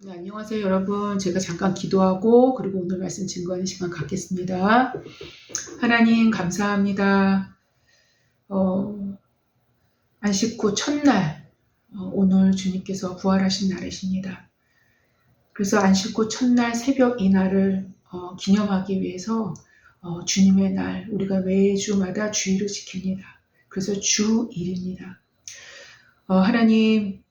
네, 안녕하세요, 여러분. 제가 잠깐 기도하고 그리고 오늘 말씀 증거하는 시간 갖겠습니다. 하나님 감사합니다. 안식 후 첫날, 오늘 주님께서 부활하신 날이십니다. 그래서 안식 후 첫날 새벽 이날을 기념하기 위해서 주님의 날, 우리가 매주마다 주일을 지킵니다. 그래서 주일입니다. 하나님,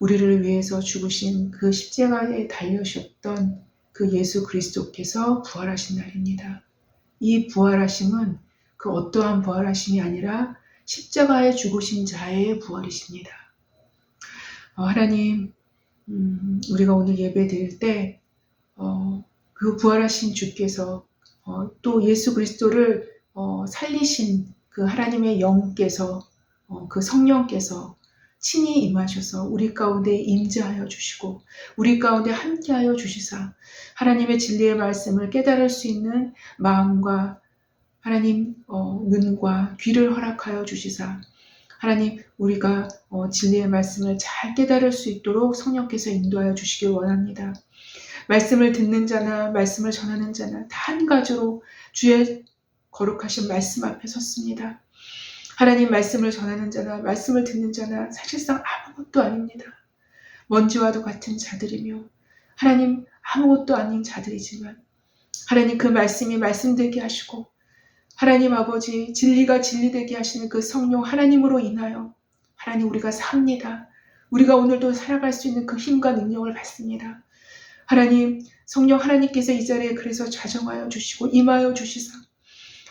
우리를 위해서 죽으신 그 십자가에 달려셨던 그 예수 그리스도께서 부활하신 날입니다. 이 부활하심은 그 어떠한 부활하심이 아니라 십자가에 죽으신 자의 부활이십니다. 하나님, 우리가 오늘 예배 드릴 때 그 부활하신 주께서 또 예수 그리스도를 살리신 그 하나님의 영께서 그 성령께서 친히 임하셔서 우리 가운데 임재하여 주시고 우리 가운데 함께하여 주시사 하나님의 진리의 말씀을 깨달을 수 있는 마음과 하나님 눈과 귀를 허락하여 주시사 하나님 우리가 진리의 말씀을 잘 깨달을 수 있도록 성령께서 인도하여 주시길 원합니다. 말씀을 듣는 자나 말씀을 전하는 자나 다 한 가지로 주의 거룩하신 말씀 앞에 섰습니다. 하나님 말씀을 전하는 자나 말씀을 듣는 자나 사실상 아무것도 아닙니다. 먼지와도 같은 자들이며 하나님 아무것도 아닌 자들이지만 하나님 그 말씀이 말씀되게 하시고 하나님 아버지 진리가 진리되게 하시는 그 성령 하나님으로 인하여 하나님 우리가 삽니다. 우리가 오늘도 살아갈 수 있는 그 힘과 능력을 받습니다. 하나님 성령 하나님께서 이 자리에 그래서 좌정하여 주시고 임하여 주시사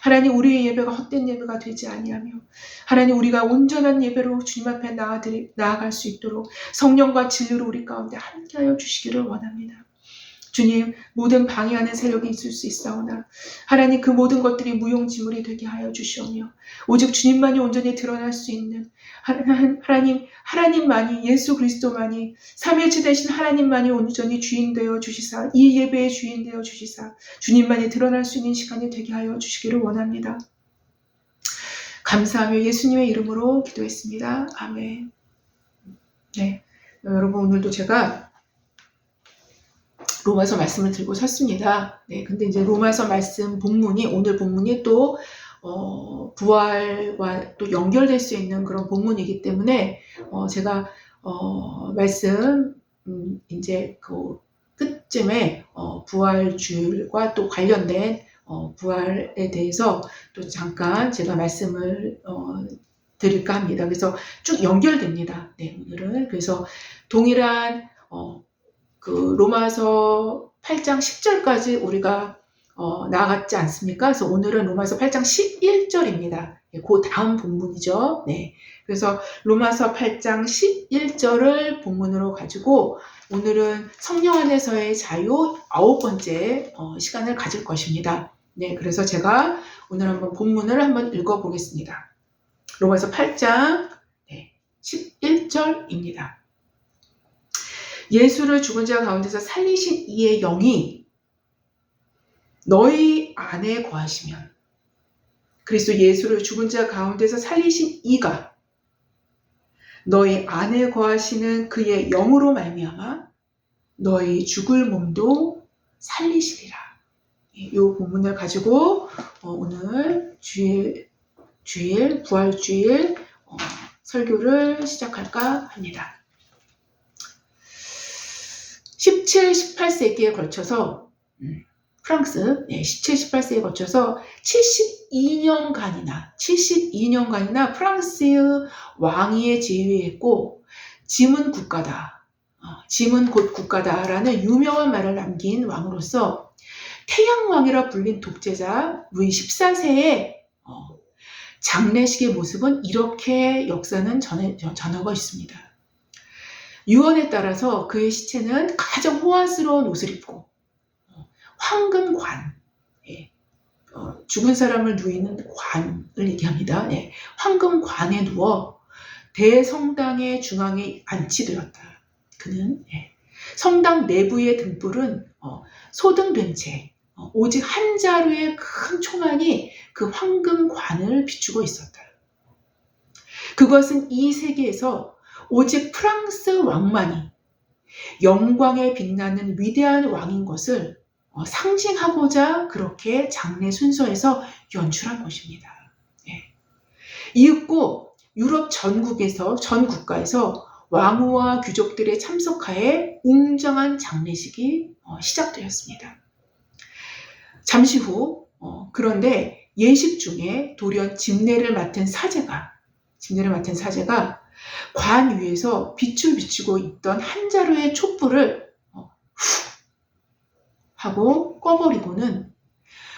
하나님 우리의 예배가 헛된 예배가 되지 아니하며 하나님 우리가 온전한 예배로 주님 앞에 나아갈 수 있도록 성령과 진리로 우리 가운데 함께하여 주시기를 원합니다. 주님 모든 방해하는 세력이 있을 수 있사오나 하나님 그 모든 것들이 무용지물이 되게 하여 주시오며 오직 주님만이 온전히 드러날 수 있는 하나님만이 예수 그리스도만이 삼위일체 되신 하나님만이 온전히 주인 되어 주시사 이 예배의 주인 되어 주시사 주님만이 드러날 수 있는 시간이 되게 하여 주시기를 원합니다. 감사하며 예수님의 이름으로 기도했습니다. 아멘. 네, 여러분 오늘도 제가 로마서 말씀을 들고 섰습니다. 네, 근데 이제 로마서 말씀 본문이 오늘 본문이 또 부활과 또 연결될 수 있는 그런 본문이기 때문에 제가 말씀 이제 그 끝쯤에 부활주일과 또 관련된 부활에 대해서 또 잠깐 제가 말씀을 드릴까 합니다. 그래서 쭉 연결됩니다. 네, 오늘은 그래서 동일한 그 로마서 8장 10절까지 우리가 나아갔지 않습니까? 그래서 오늘은 로마서 8장 11절입니다. 네, 그 다음 본문이죠. 네, 그래서 로마서 8장 11절을 본문으로 가지고 오늘은 성령 안에서의 자유 9번째 시간을 가질 것입니다. 네, 그래서 제가 오늘 한번 본문을 한번 읽어보겠습니다. 로마서 8장 11절입니다. 예수를 죽은 자 가운데서 살리신 이의 영이 너희 안에 거하시면 그리스도 예수를 죽은 자 가운데서 살리신 이가 너희 안에 거하시는 그의 영으로 말미암아 너희 죽을 몸도 살리시리라. 이 본문을 가지고 오늘 주일 부활주일 설교를 시작할까 합니다. 17, 18세기에 걸쳐서 프랑스 17, 18세기에 걸쳐서 72년간이나 프랑스의 왕위에 지휘했고 짐은 국가다. 짐은 곧 국가다라는 유명한 말을 남긴 왕으로서 태양왕이라 불린 독재자 루이 14세의 장례식의 모습은 이렇게 역사는 전하고 있습니다. 유언에 따라서 그의 시체는 가장 호화스러운 옷을 입고 황금관, 죽은 사람을 누이는 관을 얘기합니다. 황금관에 누워 대성당의 중앙에 안치되었다. 그는 성당 내부의 등불은 소등된 채 오직 한 자루의 큰 총알이 그 황금관을 비추고 있었다. 그것은 이 세계에서 오직 프랑스 왕만이 영광에 빛나는 위대한 왕인 것을 상징하고자 그렇게 장례 순서에서 연출한 것입니다. 예. 이윽고 유럽 전 국가에서 왕후와 귀족들의 참석하에 웅장한 장례식이 시작되었습니다. 잠시 후 그런데 예식 중에 돌연 집례를 맡은 사제가 관 위에서 빛을 비추고 있던 한 자루의 촛불을 후 하고 꺼버리고는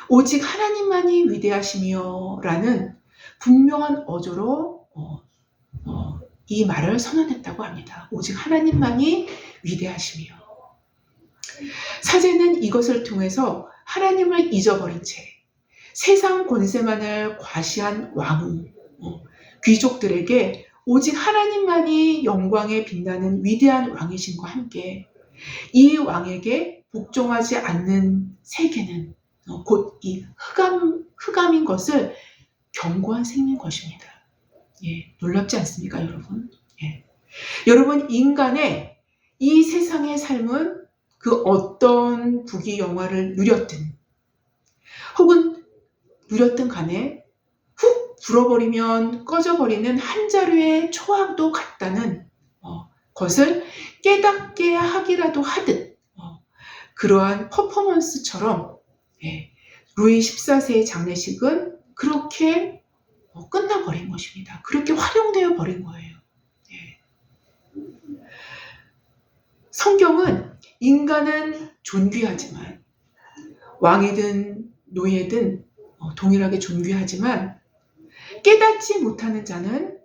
오직 하나님만이 위대하시며 라는 분명한 어조로 이 말을 선언했다고 합니다. 오직 하나님만이 위대하시며. 사제는 이것을 통해서 하나님을 잊어버린 채 세상 권세만을 과시한 왕후, 귀족들에게 오직 하나님만이 영광에 빛나는 위대한 왕이신과 함께 이 왕에게 복종하지 않는 세계는 곧 이 흑암인 것을 경고한 셈인 것입니다. 예, 놀랍지 않습니까, 여러분? 예. 여러분, 인간의 이 세상의 삶은 그 어떤 부귀 영화를 누렸든 혹은 누렸든 간에 훅 불어버리면 꺼져버리는 한 자루의 초항도 같다는 것을 깨닫게 하기라도 하듯 그러한 퍼포먼스처럼 루이 14세의 장례식은 그렇게 끝나버린 것입니다. 그렇게 활용되어 버린 거예요. 성경은 인간은 존귀하지만 왕이든 노예든 동일하게 존귀하지만 깨닫지 못하는 자는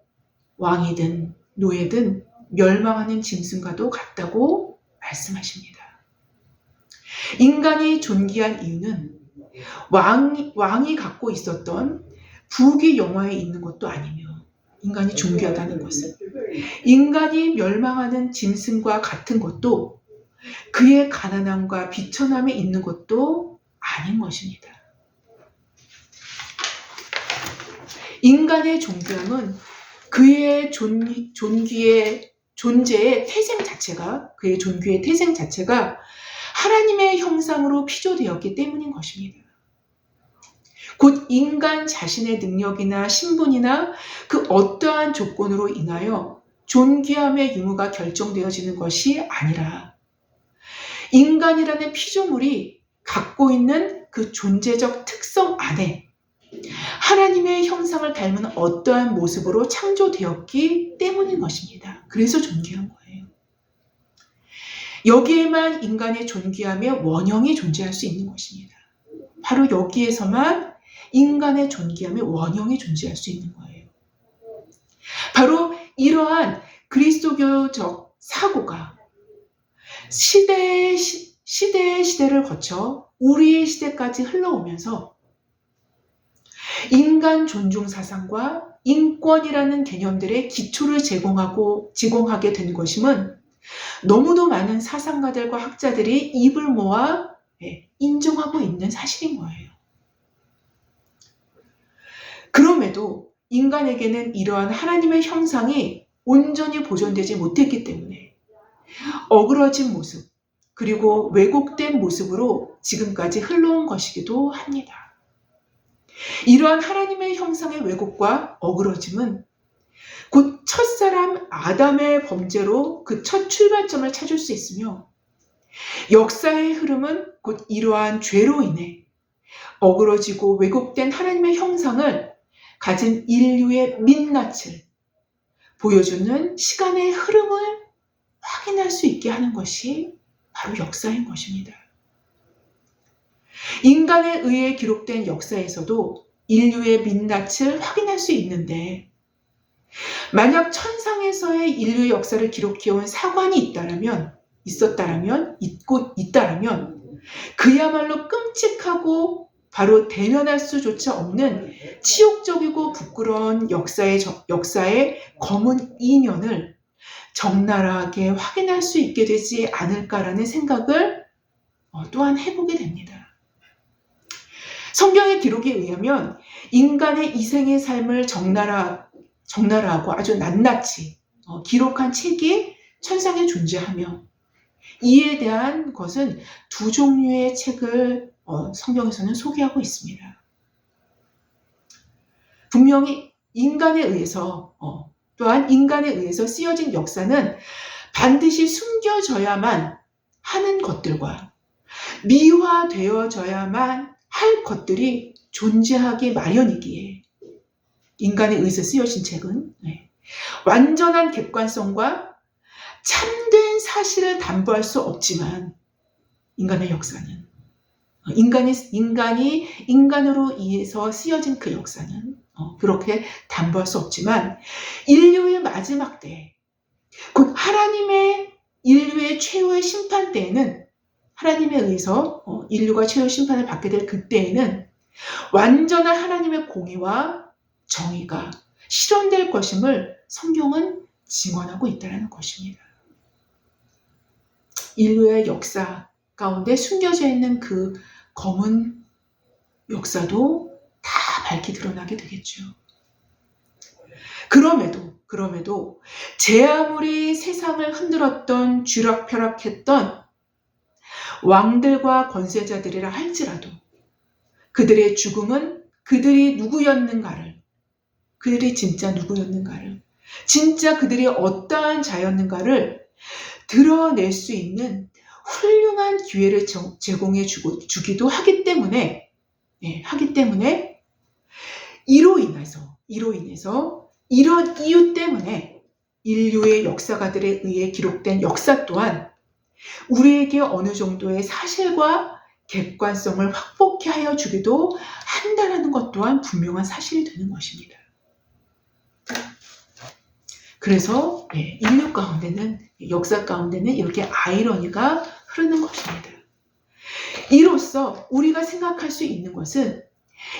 왕이든 노예든 멸망하는 짐승과도 같다고 말씀하십니다. 인간이 존귀한 이유는 왕이 갖고 있었던 부귀 영화에 있는 것도 아니며 인간이 존귀하다는 것은 인간이 멸망하는 짐승과 같은 것도 그의 가난함과 비천함에 있는 것도 아닌 것입니다. 인간의 존귀함은 그의 존재의 태생 자체가 하나님의 형상으로 피조되었기 때문인 것입니다. 곧 인간 자신의 능력이나 신분이나 그 어떠한 조건으로 인하여 존귀함의 유무가 결정되어지는 것이 아니라 인간이라는 피조물이 갖고 있는 그 존재적 특성 안에 하나님의 형상을 닮은 어떠한 모습으로 창조되었기 때문인 것입니다. 그래서 존귀한 거예요. 여기에만 인간의 존귀함의 원형이 존재할 수 있는 것입니다. 바로 여기에서만 인간의 존귀함의 원형이 존재할 수 있는 거예요. 바로 이러한 그리스도교적 사고가 시대를 거쳐 우리의 시대까지 흘러오면서 인간 존중 사상과 인권이라는 개념들의 기초를 제공하게 된 것임은 너무도 많은 사상가들과 학자들이 입을 모아 인정하고 있는 사실인 거예요. 그럼에도 인간에게는 이러한 하나님의 형상이 온전히 보존되지 못했기 때문에 어그러진 모습 그리고 왜곡된 모습으로 지금까지 흘러온 것이기도 합니다. 이러한 하나님의 형상의 왜곡과 어그러짐은 곧 첫사람 아담의 범죄로 그 첫 출발점을 찾을 수 있으며 역사의 흐름은 곧 이러한 죄로 인해 어그러지고 왜곡된 하나님의 형상을 가진 인류의 민낯을 보여주는 시간의 흐름을 확인할 수 있게 하는 것이 바로 역사인 것입니다. 인간에 의해 기록된 역사에서도 인류의 민낯을 확인할 수 있는데 만약 천상에서의 인류의 역사를 기록해온 사관이 있다라면 그야말로 끔찍하고 바로 대면할 수조차 없는 치욕적이고 부끄러운 역사의 검은 이면을 적나라하게 확인할 수 있게 되지 않을까라는 생각을 또한 해보게 됩니다. 성경의 기록에 의하면 인간의 이생의 삶을 적나라하고 아주 낱낱이 기록한 책이 천상에 존재하며 이에 대한 것은 두 종류의 책을 성경에서는 소개하고 있습니다. 분명히 인간에 의해서 또한 인간에 의해서 쓰여진 역사는 반드시 숨겨져야만 하는 것들과 미화되어져야만 할 것들이 존재하기 마련이기에 인간에 의해서 쓰여진 책은 완전한 객관성과 참된 사실을 담보할 수 없지만 인간의 역사는 인간이 인간으로 의해서 쓰여진 그 역사는 그렇게 담보할 수 없지만 인류의 마지막 때, 곧 하나님의 인류의 최후의 심판 때에는 하나님에 의해서 인류가 최후 심판을 받게 될 그때에는 완전한 하나님의 공의와 정의가 실현될 것임을 성경은 증언하고 있다는 것입니다. 인류의 역사 가운데 숨겨져 있는 그 검은 역사도 다 밝히 드러나게 되겠죠. 그럼에도 제 아무리 세상을 흔들었던 쥐락펴락했던 왕들과 권세자들이라 할지라도 그들의 죽음은 그들이 누구였는가를, 그들이 진짜 누구였는가를, 진짜 그들이 어떠한 자였는가를 드러낼 수 있는 훌륭한 기회를 제공해 주기도 하기 때문에 이로 인해서 이런 이유 때문에 인류의 역사가들에 의해 기록된 역사 또한 우리에게 어느 정도의 사실과 객관성을 확보케 하여 주기도 한다는 것 또한 분명한 사실이 되는 것입니다. 그래서 인류 가운데는, 역사 가운데는 이렇게 아이러니가 흐르는 것입니다. 이로써 우리가 생각할 수 있는 것은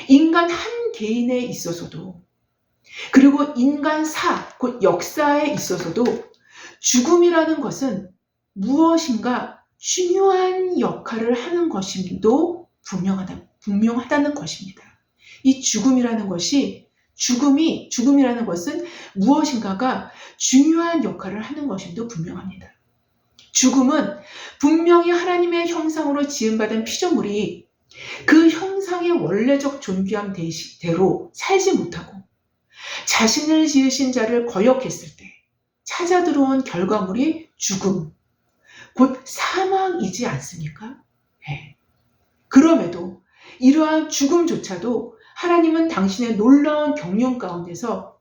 인간 한 개인에 있어서도, 그리고 인간사, 곧 역사에 있어서도 죽음이라는 것은 무엇인가 중요한 역할을 하는 것임도 분명하다는 것입니다. 이 죽음이라는 것은 무엇인가가 중요한 역할을 하는 것임도 분명합니다. 죽음은 분명히 하나님의 형상으로 지음받은 피조물이 그 형상의 원래적 존귀함대로 살지 못하고 자신을 지으신 자를 거역했을 때 찾아 들어온 결과물이 죽음, 곧 사망이지 않습니까? 그럼에도 이러한 죽음조차도 하나님은 당신의 놀라운 경륜 가운데서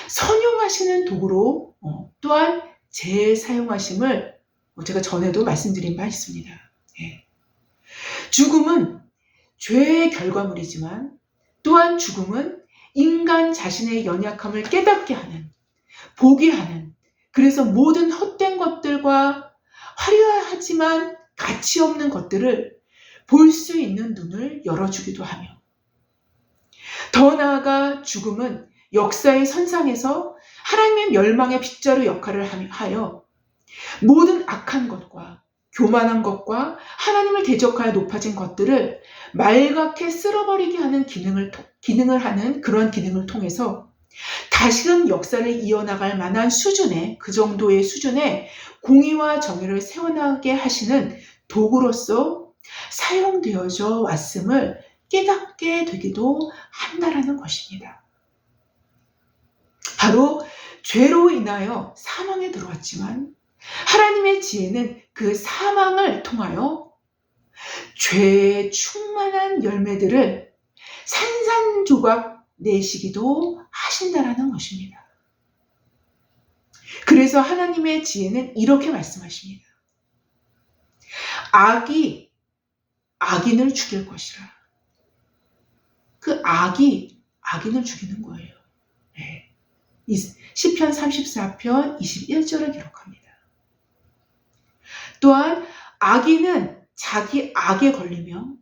선용하시는 도구로 또한 재사용하심을 제가 전에도 말씀드린 바 있습니다. 죽음은 죄의 결과물이지만 또한 죽음은 인간 자신의 연약함을 깨닫게 하는, 보게 하는, 그래서 모든 헛된 것들과 화려하지만 가치 없는 것들을 볼 수 있는 눈을 열어주기도 하며, 더 나아가 죽음은 역사의 선상에서 하나님의 멸망의 빗자루 역할을 하여 모든 악한 것과 교만한 것과 하나님을 대적하여 높아진 것들을 말갛게 쓸어버리게 하는 그런 기능을 통해서 다시금 역사를 이어나갈 만한 수준의, 그 정도의 수준의 공의와 정의를 세워나가게 하시는 도구로서 사용되어져 왔음을 깨닫게 되기도 한다라는 것입니다. 바로 죄로 인하여 사망에 들어왔지만 하나님의 지혜는 그 사망을 통하여 죄의 충만한 열매들을 산산조각 내시기도 하신다라는 것입니다. 그래서 하나님의 지혜는 이렇게 말씀하십니다. 악이 악인을 죽일 것이라. 그 악이 악인을 죽이는 거예요. 시편 34편 21절을 기록합니다. 또한 악인은 자기 악에 걸리며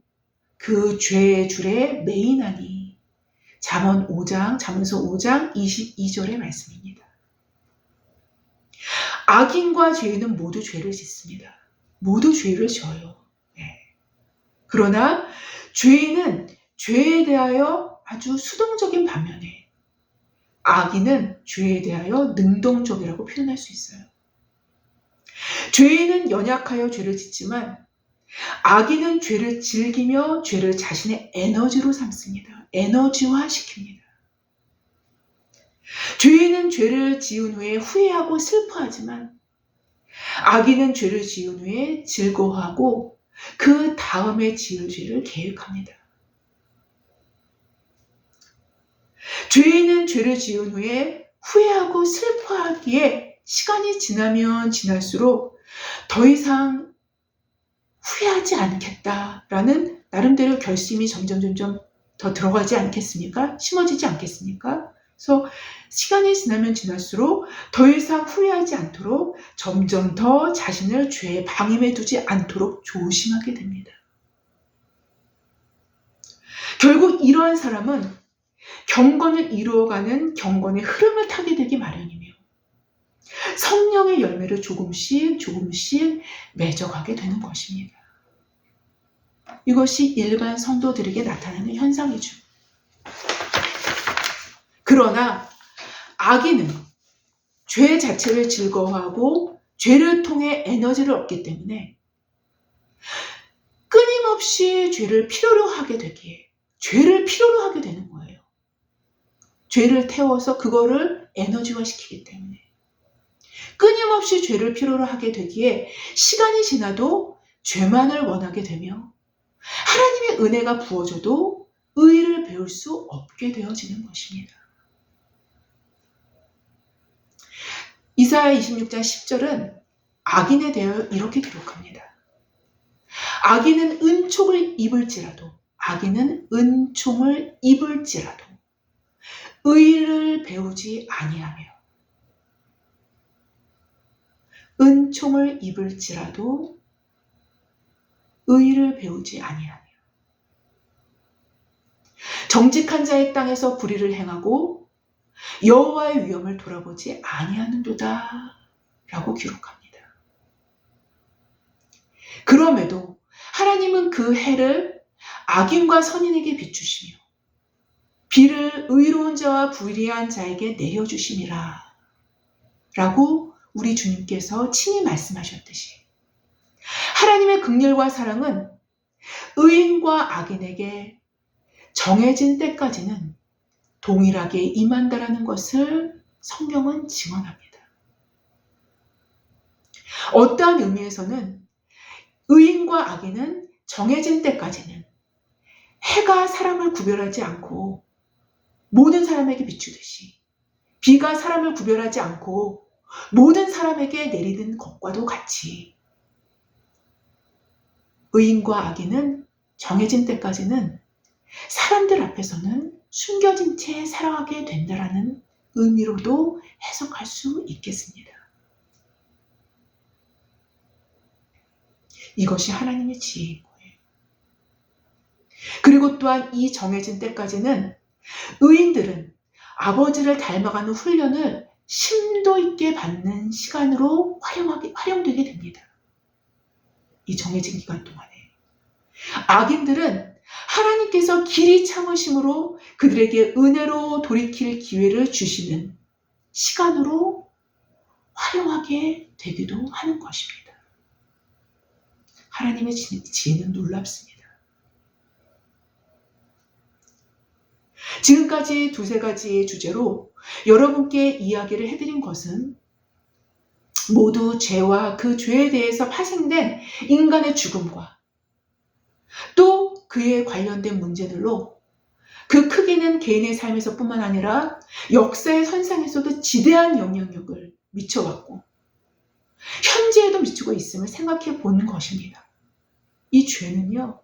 그 죄의 줄에 매이나니. 잠언서 5장 22절의 말씀입니다. 악인과 죄인은 모두 죄를 짓습니다. 모두 죄를 져요. 그러나 죄인은 죄에 대하여 아주 수동적인 반면에 악인은 죄에 대하여 능동적이라고 표현할 수 있어요. 죄인은 연약하여 죄를 짓지만 악인은 죄를 즐기며 죄를 자신의 에너지로 삼습니다. 에너지화 시킵니다. 죄인은 죄를 지은 후에 후회하고 슬퍼하지만 악인은 죄를 지은 후에 즐거워하고 그 다음에 지을 죄를 계획합니다. 죄인은 죄를 지은 후에 후회하고 슬퍼하기에 시간이 지나면 지날수록 더 이상 후회하지 않겠다라는 나름대로 결심이 점점 더 들어가지 않겠습니까? 심어지지 않겠습니까? 그래서 시간이 지나면 지날수록 더 이상 후회하지 않도록 점점 더 자신을 죄의 방임에 두지 않도록 조심하게 됩니다. 결국 이러한 사람은 경건을 이루어가는 경건의 흐름을 타게 되기 마련이며 성령의 열매를 조금씩 맺어가게 되는 것입니다. 이것이 일반 성도들에게 나타나는 현상이죠. 그러나 악인은 죄 자체를 즐거워하고 죄를 통해 에너지를 얻기 때문에 끊임없이 죄를 필요로 하게 되기에 죄를 필요로 하게 되는 거예요. 죄를 태워서 그거를 에너지화 시키기 때문에 끊임없이 죄를 필요로 하게 되기에 시간이 지나도 죄만을 원하게 되며 하나님의 은혜가 부어져도 의를 배울 수 없게 되어지는 것입니다. 이사야 26장 10절은 악인에 대하여 이렇게 기록합니다. 악인은 은총을 입을지라도 의를 배우지 아니하며 은총을 입을지라도 의를 배우지 아니하며 정직한 자의 땅에서 불의를 행하고 여호와의 위엄을 돌아보지 아니하는도다 라고 기록합니다. 그럼에도 하나님은 그 해를 악인과 선인에게 비추시며 비를 의로운 자와 불의한 자에게 내려주심이라 라고 우리 주님께서 친히 말씀하셨듯이 하나님의 긍휼과 사랑은 의인과 악인에게 정해진 때까지는 동일하게 임한다라는 것을 성경은 증언합니다. 어떠한 의미에서는 의인과 악인은 정해진 때까지는 해가 사람을 구별하지 않고 모든 사람에게 비추듯이 비가 사람을 구별하지 않고 모든 사람에게 내리는 것과도 같이 의인과 악인은 정해진 때까지는 사람들 앞에서는 숨겨진 채 살아가게 된다라는 의미로도 해석할 수 있겠습니다. 이것이 하나님의 지혜인 거예요. 그리고 또한 이 정해진 때까지는 의인들은 아버지를 닮아가는 훈련을 심도 있게 받는 시간으로 활용되게 됩니다. 이 정해진 기간 동안에. 악인들은 하나님께서 길이 참으심으로 그들에게 은혜로 돌이킬 기회를 주시는 시간으로 활용하게 되기도 하는 것입니다. 하나님의 지혜는 놀랍습니다. 지금까지 두세 가지의 주제로 여러분께 이야기를 해드린 것은 모두 죄와 그 죄에 대해서 파생된 인간의 죽음과 또 그에 관련된 문제들로 그 크기는 개인의 삶에서 뿐만 아니라 역사의 선상에서도 지대한 영향력을 미쳐왔고 현재에도 미치고 있음을 생각해 보는 것입니다. 이 죄는요,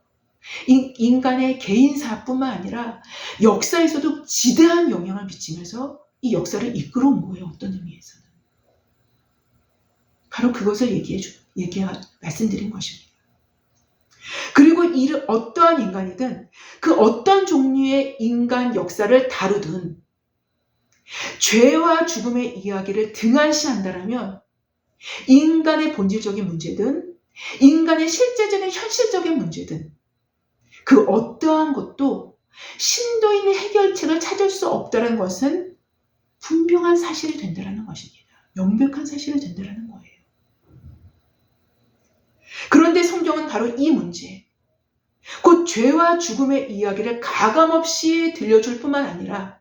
인간의 개인사뿐만 아니라 역사에서도 지대한 영향을 미치면서 이 역사를 이끌어온 거예요. 어떤 의미에서는. 바로 그것을 말씀드린 것입니다. 그리고 어떠한 인간이든 그 어떤 종류의 인간 역사를 다루든 죄와 죽음의 이야기를 등한시한다면 인간의 본질적인 문제든 인간의 실제적인 현실적인 문제든 그 어떠한 것도 심도 있는 해결책을 찾을 수 없다는 것은 분명한 사실이 된다는 것입니다. 명백한 사실이 된다는 거예요. 성경은 바로 이 문제, 곧 죄와 죽음의 이야기를 가감없이 들려줄 뿐만 아니라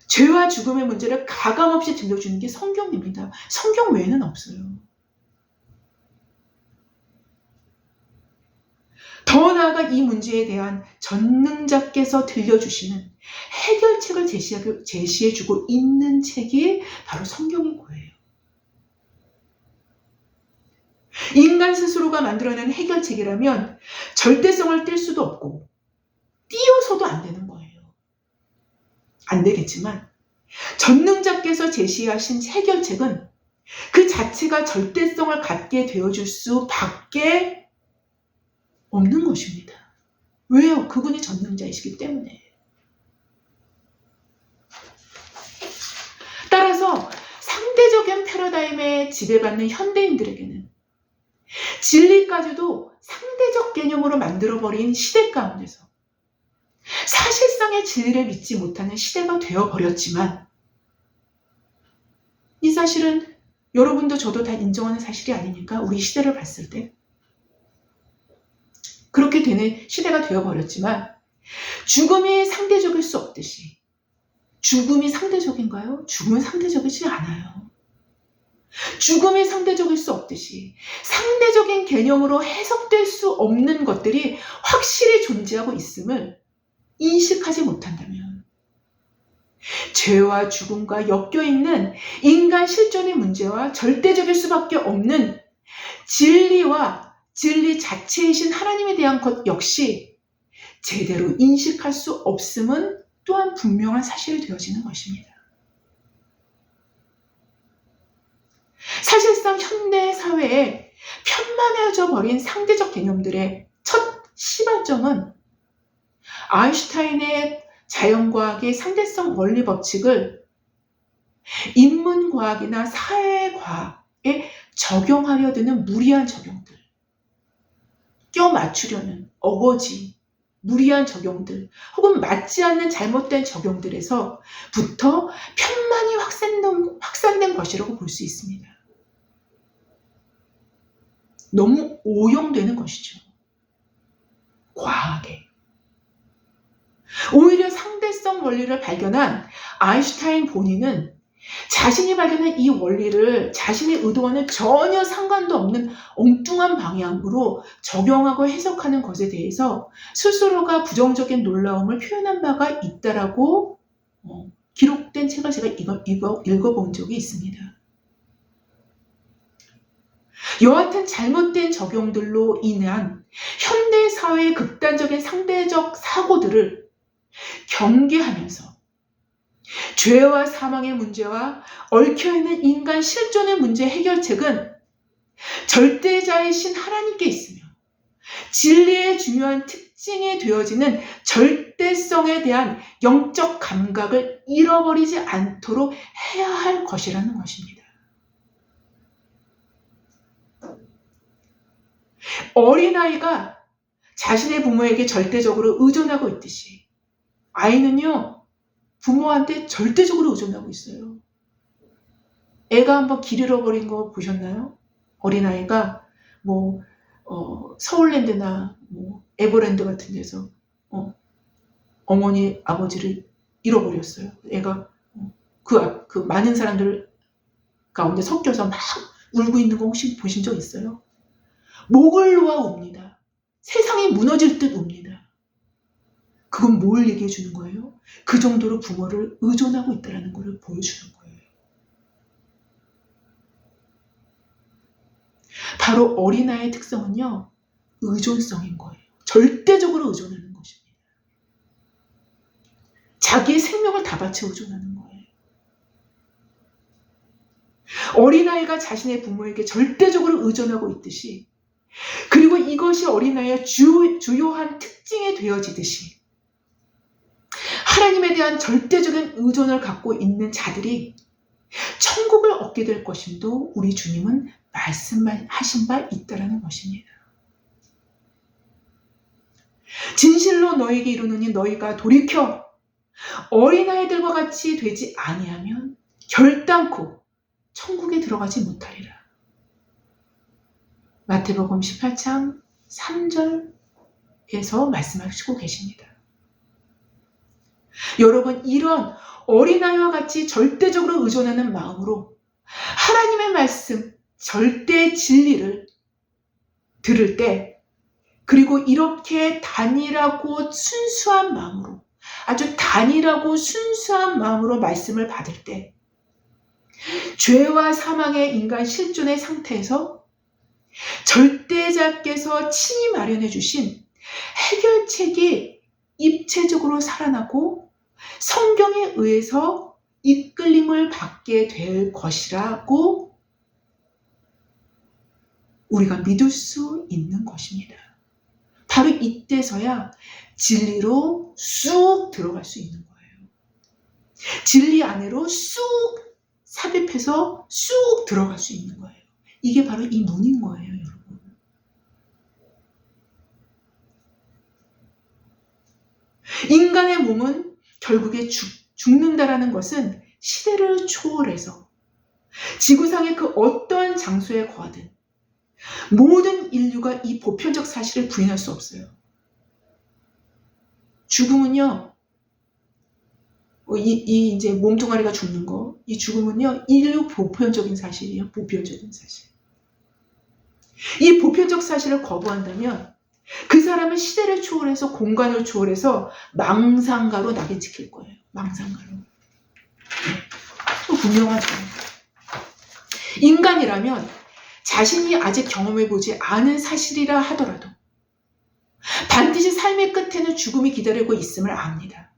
죄와 죽음의 문제를 가감없이 들려주는 게 성경입니다. 성경 외에는 없어요. 더 나아가 이 문제에 대한 전능자께서 들려주시는 해결책을 제시해주고 있는 책이 바로 성경인 거예요. 인간 스스로가 만들어낸 해결책이라면 절대성을 뗄 수도 없고 띄어서도 안 되는 거예요. 안 되겠지만 전능자께서 제시하신 해결책은 그 자체가 절대성을 갖게 되어줄 수밖에 없는 것입니다. 왜요? 그분이 전능자이시기 때문에. 따라서 상대적인 패러다임에 지배받는 현대인들에게는 진리까지도 상대적 개념으로 만들어버린 시대 가운데서 사실상의 진리를 믿지 못하는 시대가 되어버렸지만, 이 사실은 여러분도 저도 다 인정하는 사실이 아니니까 우리 시대를 봤을 때 그렇게 되는 시대가 되어버렸지만, 죽음이 상대적일 수 없듯이, 죽음이 상대적인가요? 죽음은 상대적이지 않아요. 죽음이 상대적일 수 없듯이 상대적인 개념으로 해석될 수 없는 것들이 확실히 존재하고 있음을 인식하지 못한다면 죄와 죽음과 엮여있는 인간 실존의 문제와 절대적일 수밖에 없는 진리와 진리 자체이신 하나님에 대한 것 역시 제대로 인식할 수 없음은 또한 분명한 사실이 되어지는 것입니다. 사실상 현대 사회에 편만해져 버린 상대적 개념들의 첫 시발점은 아인슈타인의 자연과학의 상대성 원리 법칙을 인문과학이나 사회과학에 적용하려 드는 무리한 적용들, 껴맞추려는 어거지, 무리한 적용들, 혹은 맞지 않는 잘못된 적용들에서부터 편만이 확산된 것이라고 볼 수 있습니다. 너무 오용되는 것이죠. 과하게. 오히려 상대성 원리를 발견한 아인슈타인 본인은 자신이 발견한 이 원리를 자신이 의도와는 전혀 상관도 없는 엉뚱한 방향으로 적용하고 해석하는 것에 대해서 스스로가 부정적인 놀라움을 표현한 바가 있다라고 기록된 책을 제가 읽어본 적이 있습니다. 여하튼 잘못된 적용들로 인한 현대 사회의 극단적인 상대적 사고들을 경계하면서 죄와 사망의 문제와 얽혀있는 인간 실존의 문제 해결책은 절대자이신 하나님께 있으며 진리의 중요한 특징이 되어지는 절대성에 대한 영적 감각을 잃어버리지 않도록 해야 할 것이라는 것입니다. 어린아이가 자신의 부모에게 절대적으로 의존하고 있듯이 아이는요, 부모한테 절대적으로 의존하고 있어요. 애가 한번 길 잃어버린 거 보셨나요? 어린아이가 서울랜드나 에버랜드 같은 데서 어머니, 아버지를 잃어버렸어요. 애가 그 많은 사람들 가운데 섞여서 막 울고 있는 거 혹시 보신 적 있어요? 목을 놓아 웁니다. 세상이 무너질 듯 웁니다. 그건 뭘 얘기해 주는 거예요? 그 정도로 부모를 의존하고 있다는 걸 보여주는 거예요. 바로 어린아이의 특성은요, 의존성인 거예요. 절대적으로 의존하는 것입니다. 자기의 생명을 다 바쳐 의존하는 거예요. 어린아이가 자신의 부모에게 절대적으로 의존하고 있듯이, 그리고 이것이 어린아이의 주요한 특징이 되어지듯이 하나님에 대한 절대적인 의존을 갖고 있는 자들이 천국을 얻게 될 것임도 우리 주님은 말씀하신 바 있다라는 것입니다. 진실로 너에게 이르노니 너희가 돌이켜 어린아이들과 같이 되지 아니하면 결단코 천국에 들어가지 못하리라. 마태복음 18장 3절에서 말씀하시고 계십니다. 여러분, 이런 어린아이와 같이 절대적으로 의존하는 마음으로 하나님의 말씀, 절대 진리를 들을 때, 그리고 이렇게 단일하고 순수한 마음으로, 아주 단일하고 순수한 마음으로 말씀을 받을 때, 죄와 사망의 인간 실존의 상태에서 절대자께서 친히 마련해 주신 해결책이 입체적으로 살아나고 성경에 의해서 이끌림을 받게 될 것이라고 우리가 믿을 수 있는 것입니다. 바로 이때서야 진리로 쑥 들어갈 수 있는 거예요. 진리 안으로 쑥 삽입해서 쑥 들어갈 수 있는 거예요. 이게 바로 이 문인 거예요, 여러분. 인간의 몸은 결국에 죽는다라는 것은 시대를 초월해서 지구상의 그 어떤 장소에 거하든 모든 인류가 이 보편적 사실을 부인할 수 없어요. 죽음은요, 이제 몸뚱아리가 죽는 거, 이 죽음은요, 인류 보편적인 사실이에요. 보편적인 사실. 이 보편적 사실을 거부한다면 그 사람은 시대를 초월해서 공간을 초월해서 망상가로 낙인 찍힐 거예요. 망상가로. 분명하죠. 인간이라면 자신이 아직 경험해보지 않은 사실이라 하더라도 반드시 삶의 끝에는 죽음이 기다리고 있음을 압니다.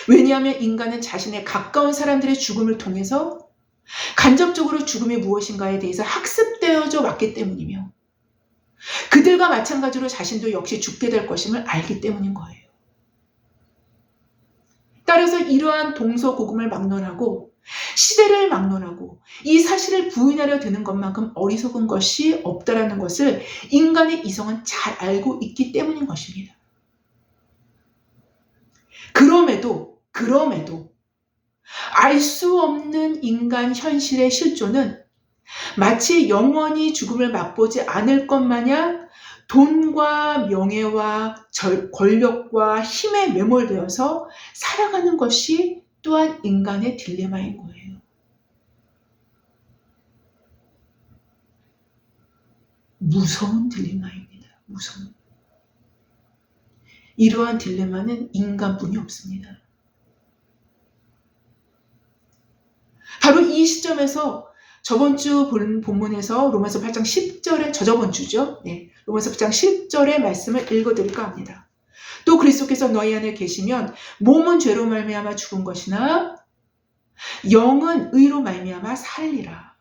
왜냐하면 인간은 자신의 가까운 사람들의 죽음을 통해서 간접적으로 죽음이 무엇인가에 대해서 학습되어져 왔기 때문이며 그들과 마찬가지로 자신도 역시 죽게 될 것임을 알기 때문인 거예요. 따라서 이러한 동서고금을 막론하고 시대를 막론하고 이 사실을 부인하려 드는 것만큼 어리석은 것이 없다라는 것을 인간의 이성은 잘 알고 있기 때문인 것입니다. 그럼에도 알 수 없는 인간 현실의 실존은 마치 영원히 죽음을 맛보지 않을 것 마냥 돈과 명예와 권력과 힘에 매몰되어서 살아가는 것이 또한 인간의 딜레마인 거예요. 무서운 딜레마입니다. 무서운. 이러한 딜레마는 인간뿐이 없습니다. 바로 이 시점에서 저번 주 본문에서 로마서 8장 10절에 저저번 주죠. 네, 로마서 8장 10절의 말씀을 읽어드릴까 합니다. 또 그리스도께서 너희 안에 계시면 몸은 죄로 말미암아 죽은 것이나 영은 의로 말미암아 살리라.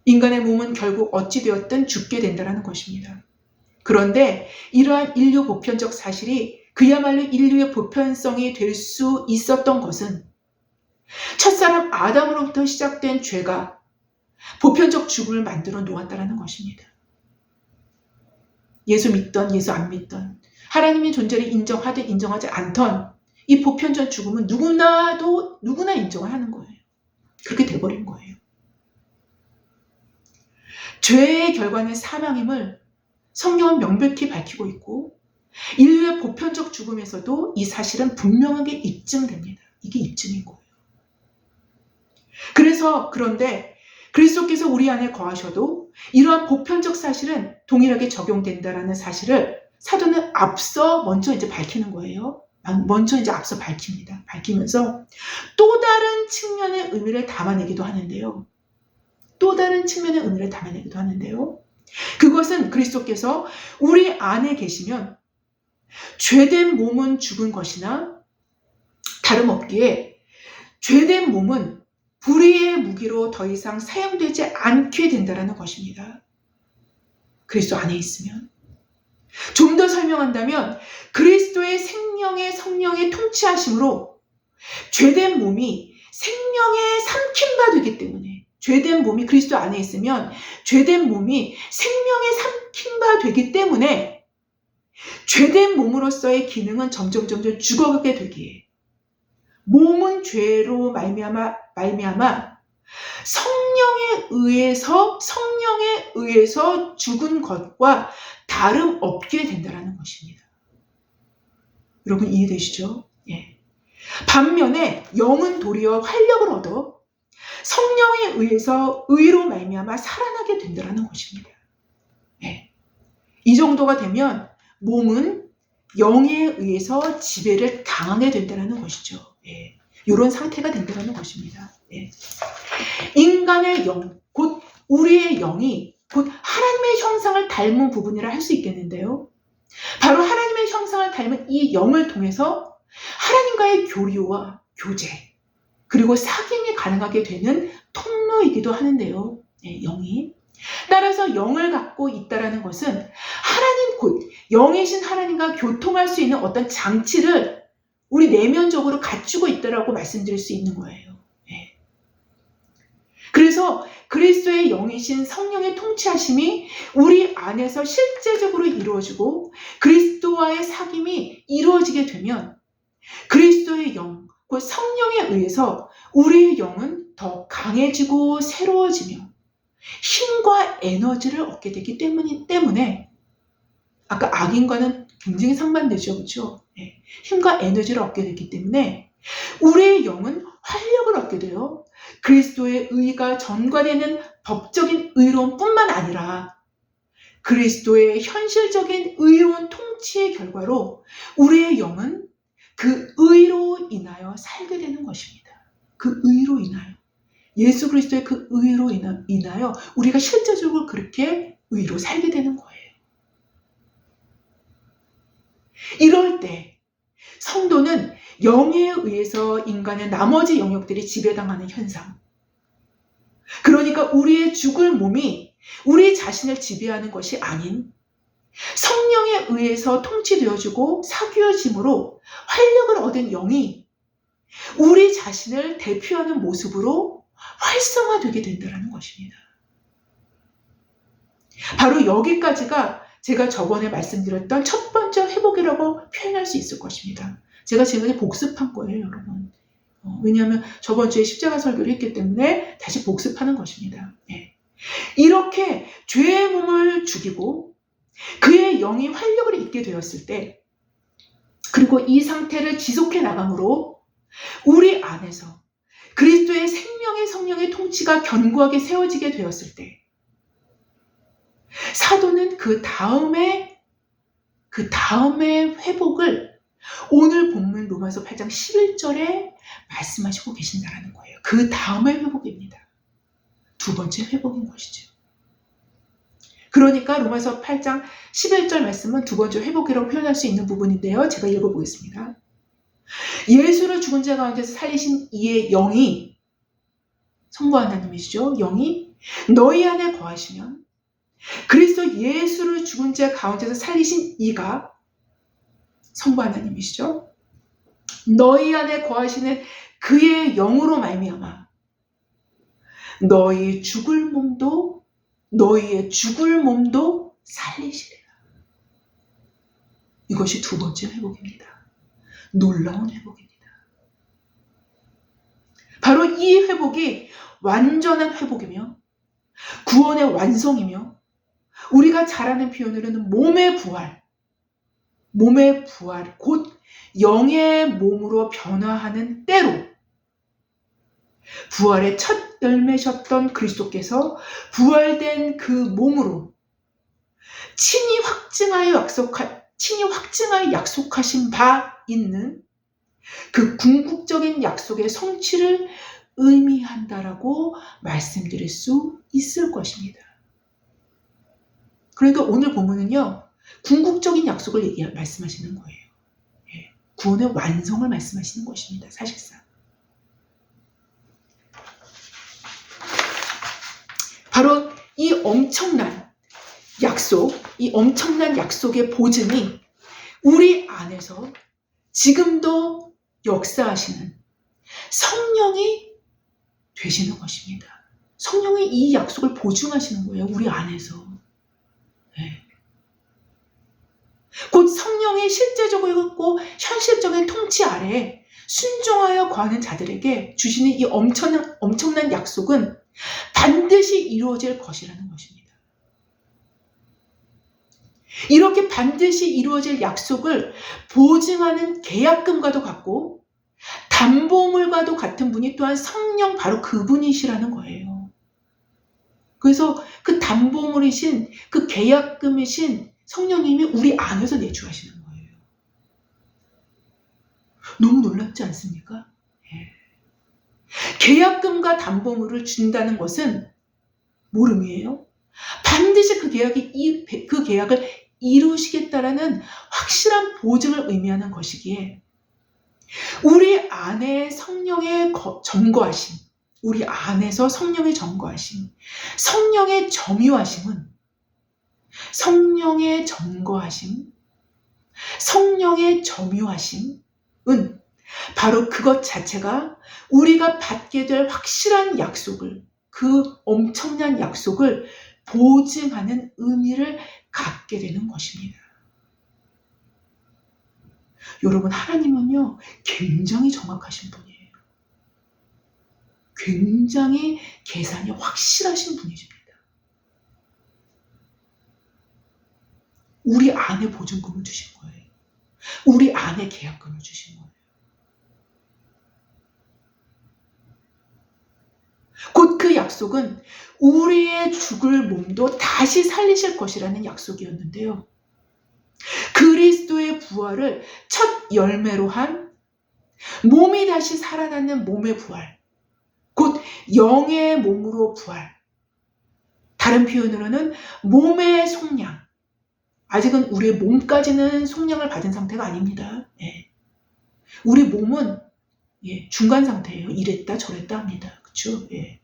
인간의 몸은 결국 어찌 되었든 죽게 된다는 것입니다. 그런데 이러한 인류 보편적 사실이 그야말로 인류의 보편성이 될 수 있었던 것은 첫사람 아담으로부터 시작된 죄가 보편적 죽음을 만들어 놓았다는 것입니다. 예수 믿던 예수 안 믿던 하나님의 존재를 인정하든 인정하지 않던 이 보편적 죽음은 누구나 인정을 하는 거예요. 그렇게 돼버린 거예요. 죄의 결과는 사망임을 성경은 명백히 밝히고 있고 인류의 보편적 죽음에서도 이 사실은 분명하게 입증됩니다. 이게 입증인 거예요. 그런데 그리스도께서 우리 안에 거하셔도 이러한 보편적 사실은 동일하게 적용된다라는 사실을 사도는 먼저 이제 밝히는 거예요. 먼저 이제 앞서 밝힙니다. 밝히면서 또 다른 측면의 의미를 담아내기도 하는데요. 그것은 그리스도께서 우리 안에 계시면 죄된 몸은 죽은 것이나 다름없기에 죄된 몸은 불의의 무기로 더 이상 사용되지 않게 된다는 것입니다. 그리스도 안에 있으면. 좀 더 설명한다면 그리스도의 생명의 성령의 통치하심으로 죄된 몸이 생명에 삼킴바 되기 때문에 죄된 몸이 그리스도 안에 있으면 죄된 몸이 생명에 삼킴바 되기 때문에 죄된 몸으로서의 기능은 점점 죽어가게 되기에 몸은 죄로 말미암아 성령에 의해서 죽은 것과 다름없게 된다는 것입니다. 여러분 이해되시죠? 예. 반면에 영은 도리어 활력을 얻어 성령에 의해서 의로 말미암아 살아나게 된다는 것입니다. 예. 이 정도가 되면 몸은 영에 의해서 지배를 당하게 된다는 것이죠. 예. 이런 상태가 된다는 것입니다. 예. 인간의 영, 곧 우리의 영이 곧 하나님의 형상을 닮은 부분이라 할 수 있겠는데요. 바로 하나님의 형상을 닮은 이 영을 통해서 하나님과의 교류와 교제, 그리고 사귐이 가능하게 되는 통로이기도 하는데요. 예, 영이. 따라서 영을 갖고 있다는 것은 하나님 곧 영이신 하나님과 교통할 수 있는 어떤 장치를 우리 내면적으로 갖추고 있다라고 말씀드릴 수 있는 거예요. 예. 그래서 그리스도의 영이신 성령의 통치하심이 우리 안에서 실제적으로 이루어지고 그리스도와의 사귐이 이루어지게 되면 그리스도의 영, 곧 성령에 의해서 우리의 영은 더 강해지고 새로워지며 힘과 에너지를 얻게 되기 때문에 아까 악인과는 굉장히 상반되죠. 그렇죠? 네. 힘과 에너지를 얻게 되기 때문에 우리의 영은 활력을 얻게 돼요. 그리스도의 의가 전가되는 법적인 의로움뿐만 아니라 그리스도의 현실적인 의로운 통치의 결과로 우리의 영은 그 의로 인하여 살게 되는 것입니다. 그 의로 인하여. 예수 그리스도의 그 의로 인하여 우리가 실제적으로 그렇게 의로 살게 되는 거예요. 이럴 때 성도는 영에 의해서 인간의 나머지 영역들이 지배당하는 현상. 그러니까 우리의 죽을 몸이 우리 자신을 지배하는 것이 아닌 성령에 의해서 통치되어지고 사귀어짐으로 활력을 얻은 영이 우리 자신을 대표하는 모습으로 활성화되게 된다는 것입니다. 바로 여기까지가 제가 저번에 말씀드렸던 첫 번째 회복이라고 표현할 수 있을 것입니다. 제가 지금까지 복습한 거예요, 여러분. 왜냐하면 저번 주에 십자가 설교를 했기 때문에 다시 복습하는 것입니다. 네. 이렇게 죄의 몸을 죽이고 그의 영이 활력을 잃게 되었을 때, 그리고 이 상태를 지속해 나감으로 우리 안에서 그리스도의 생명의 성령의 통치가 견고하게 세워지게 되었을 때 사도는 그 다음에 회복을 오늘 본문 로마서 8장 11절에 말씀하시고 계신다는 거예요. 그 다음의 회복입니다. 두 번째 회복인 것이죠. 그러니까 로마서 8장 11절 말씀은 두 번째 회복이라고 표현할 수 있는 부분인데요. 제가 읽어보겠습니다. 예수를 죽은 자 가운데서 살리신 이의 영이, 성부 하나님이시죠. 영이 너희 안에 거하시면 그리스도 예수를 죽은 자 가운데서 살리신 이가, 성부 하나님이시죠. 너희 안에 거하시는 그의 영으로 말미암아 너희의 죽을 몸도 살리시리라. 이것이 두 번째 회복입니다. 놀라운 회복입니다. 바로 이 회복이 완전한 회복이며 구원의 완성이며 우리가 잘 아는 표현으로는 몸의 부활, 곧 영의 몸으로 변화하는 때로 부활의 첫 열매셨던 그리스도께서 부활된 그 몸으로 친히 확증하여 약속하신 바 있는 그 궁극적인 약속의 성취를 의미한다라고 말씀드릴 수 있을 것입니다. 그러니까 오늘 본문은요, 궁극적인 약속을 말씀하시는 거예요. 예, 구원의 완성을 말씀하시는 것입니다. 사실상. 바로 이 엄청난 약속의 보증이 우리 안에서 지금도 역사하시는 성령이 되시는 것입니다. 성령이 이 약속을 보증하시는 거예요. 우리 안에서. 네. 곧 성령의 실제적이고 현실적인 통치 아래 순종하여 거하는 자들에게 주시는 이 엄청난 약속은 반드시 이루어질 것이라는 것입니다. 이렇게 반드시 이루어질 약속을 보증하는 계약금과도 같고 담보물과도 같은 분이 또한 성령 바로 그분이시라는 거예요. 그래서 그 담보물이신 그 계약금이신 성령님이 우리 안에서 내주하시는 거예요. 너무 놀랍지 않습니까? 예. 계약금과 담보물을 준다는 것은 뭘 의미해요? 반드시 그 계약을 이루시겠다라는 확실한 보증을 의미하는 것이기에 우리 안에 성령의 점거하심, 우리 안에서 성령의 점거하심, 성령의 점유하심은 성령의 점거하심, 성령의 점유하심은 바로 그것 자체가 우리가 받게 될 확실한 약속을, 그 엄청난 약속을 보증하는 의미를 갖게 되는 것입니다. 여러분, 하나님은요, 굉장히 정확하신 분이에요. 굉장히 계산이 확실하신 분이십니다. 우리 안에 보증금을 주신 거예요. 우리 안에 계약금을 주신 거예요. 곧 그 약속은 우리의 죽을 몸도 다시 살리실 것이라는 약속이었는데요. 그리스도의 부활을 첫 열매로 한 몸이 다시 살아나는 몸의 부활, 곧 영의 몸으로 부활. 다른 표현으로는 몸의 속량. 아직은 우리의 몸까지는 속량을 받은 상태가 아닙니다. 예. 우리 몸은 중간 상태예요. 이랬다 저랬다 합니다. 그렇죠? 예.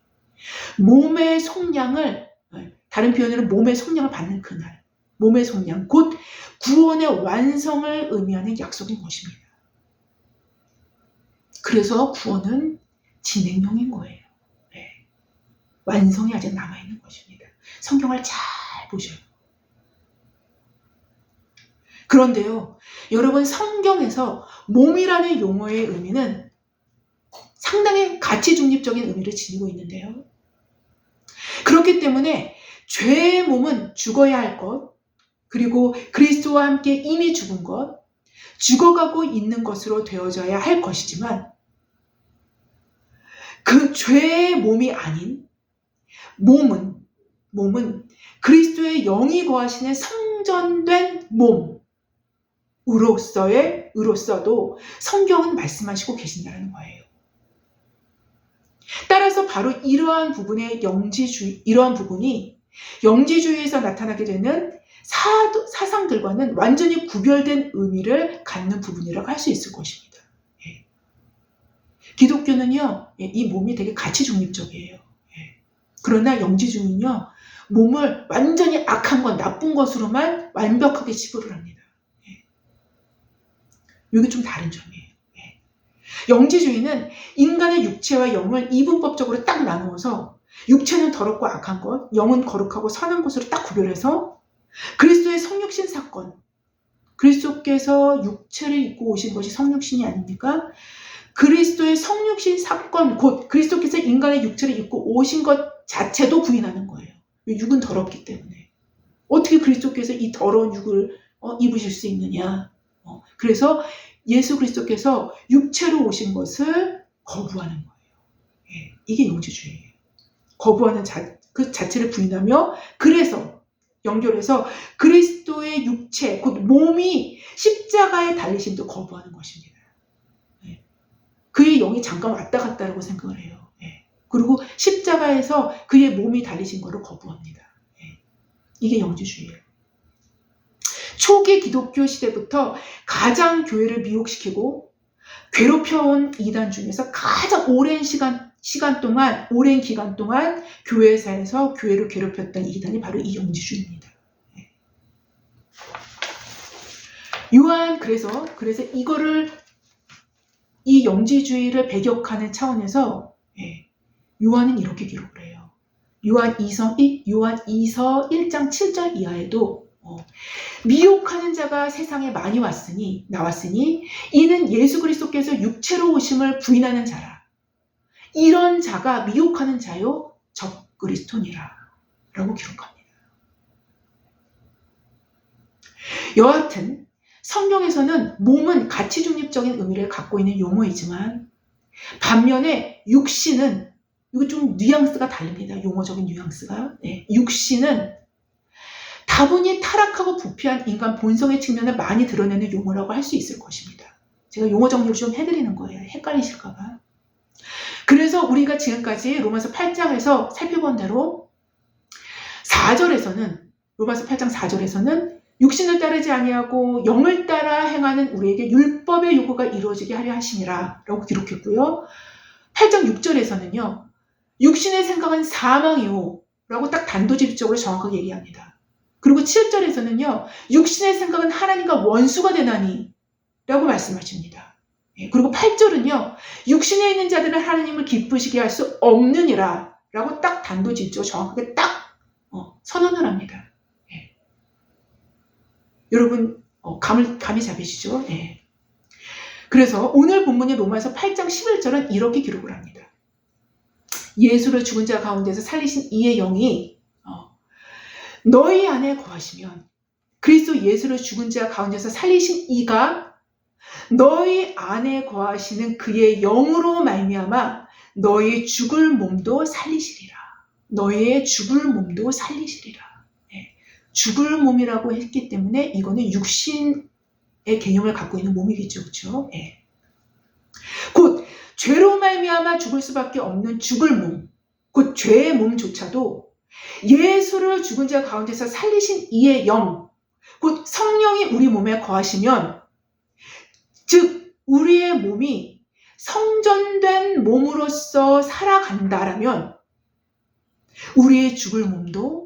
몸의 속량을, 다른 표현으로 몸의 속량을 받는 그날, 몸의 속량, 곧 구원의 완성을 의미하는 약속인 것입니다. 그래서 구원은 진행형인 거예요. 네. 완성이 아직 남아있는 것입니다. 성경을 잘 보셔요. 그런데요, 여러분, 성경에서 몸이라는 용어의 의미는 상당히 가치 중립적인 의미를 지니고 있는데요. 그렇기 때문에 죄의 몸은 죽어야 할 것, 그리고 그리스도와 함께 이미 죽은 것, 죽어가고 있는 것으로 되어져야 할 것이지만 그 죄의 몸이 아닌 몸은 그리스도의 영이 거하시는 성전된 몸으로서도 성경은 말씀하시고 계신다는 거예요. 따라서 바로 이러한 부분이 영지주의에서 나타나게 되는 사상들과는 완전히 구별된 의미를 갖는 부분이라고 할 수 있을 것입니다. 예. 기독교는요, 이 몸이 되게 가치 중립적이에요. 예. 그러나 영지주의는요, 몸을 완전히 악한 것, 나쁜 것으로만 완벽하게 치부를 합니다. 예. 이게 좀 다른 점이에요. 예. 영지주의는 인간의 육체와 영을 이분법적으로 딱 나누어서 육체는 더럽고 악한 것, 영은 거룩하고 선한 것으로 딱 구별해서 그리스도의 성육신 사건, 그리스도께서 육체를 입고 오신 것이 성육신이 아닙니까? 그리스도의 성육신 사건, 곧 그리스도께서 인간의 육체를 입고 오신 것 자체도 부인하는 거예요. 육은 더럽기 때문에. 어떻게 그리스도께서 이 더러운 육을 입으실 수 있느냐. 그래서 예수 그리스도께서 육체로 오신 것을 거부하는 거예요. 예, 이게 영지주의예요. 거부하는 그 자체를 부인하며, 그래서 연결해서 그리스도의 육체, 곧 몸이 십자가에 달리심도 거부하는 것입니다. 예. 그의 영이 잠깐 왔다 갔다라고 생각을 해요. 예. 그리고 십자가에서 그의 몸이 달리신 것을 거부합니다. 예. 이게 영지주의예요. 초기 기독교 시대부터 가장 교회를 미혹시키고 괴롭혀온 이단 중에서 가장 오랜 기간 동안 교회사에서 교회를 괴롭혔던 이단이 바로 이 영지주의입니다. 요한 그래서 이 영지주의를 배격하는 차원에서 요한은 이렇게 기록을 해요. 요한 2서 1장 7절 이하에도 미혹하는 자가 세상에 많이 나왔으니 이는 예수 그리스도께서 육체로 오심을 부인하는 자라. 이런 자가 미혹하는 자요 적 그리스도니라 라고 기록합니다. 여하튼 성경에서는 몸은 가치 중립적인 의미를 갖고 있는 용어이지만 반면에 육신은, 이거 좀 뉘앙스가 다릅니다. 용어적인 뉘앙스가. 육신은 다분히 타락하고 부패한 인간 본성의 측면을 많이 드러내는 용어라고 할 수 있을 것입니다. 제가 용어 정리를 좀 해드리는 거예요. 헷갈리실까봐. 그래서 우리가 지금까지 로마서 8장에서 살펴본 대로 4절에서는, 로마서 8장 4절에서는 육신을 따르지 아니하고 영을 따라 행하는 우리에게 율법의 요구가 이루어지게 하려 하심이라 라고 기록했고요. 8장 6절에서는요. 육신의 생각은 사망이요 라고 딱 단도직입적으로 정확하게 얘기합니다. 그리고 7절에서는요. 육신의 생각은 하나님과 원수가 되나니 라고 말씀하십니다. 그리고 8절은요. 육신에 있는 자들은 하나님을 기쁘시게 할 수 없느니라 라고 딱 단도직입적으로 정확하게 딱 선언을 합니다. 여러분 감이 잡히시죠? 그래서 오늘 본문의 로마서 8장 11절은 이렇게 기록을 합니다. 예수를 죽은 자 가운데서 살리신 이의 영이 너희 안에 거하시면, 그리스도 예수를 죽은 자 가운데서 살리신 이가 너희 안에 거하시는 그의 영으로 말미암아 너희 죽을 몸도 살리시리라. 너희의 죽을 몸도 살리시리라. 죽을 몸이라고 했기 때문에 이거는 육신의 개념을 갖고 있는 몸이겠죠. 그렇죠? 곧 죄로 말미암아 죽을 수밖에 없는 죽을 몸, 곧 죄의 몸조차도 예수를 죽은 자 가운데서 살리신 이의 영, 곧 성령이 우리 몸에 거하시면, 즉 우리의 몸이 성전된 몸으로서 살아간다라면 우리의 죽을 몸도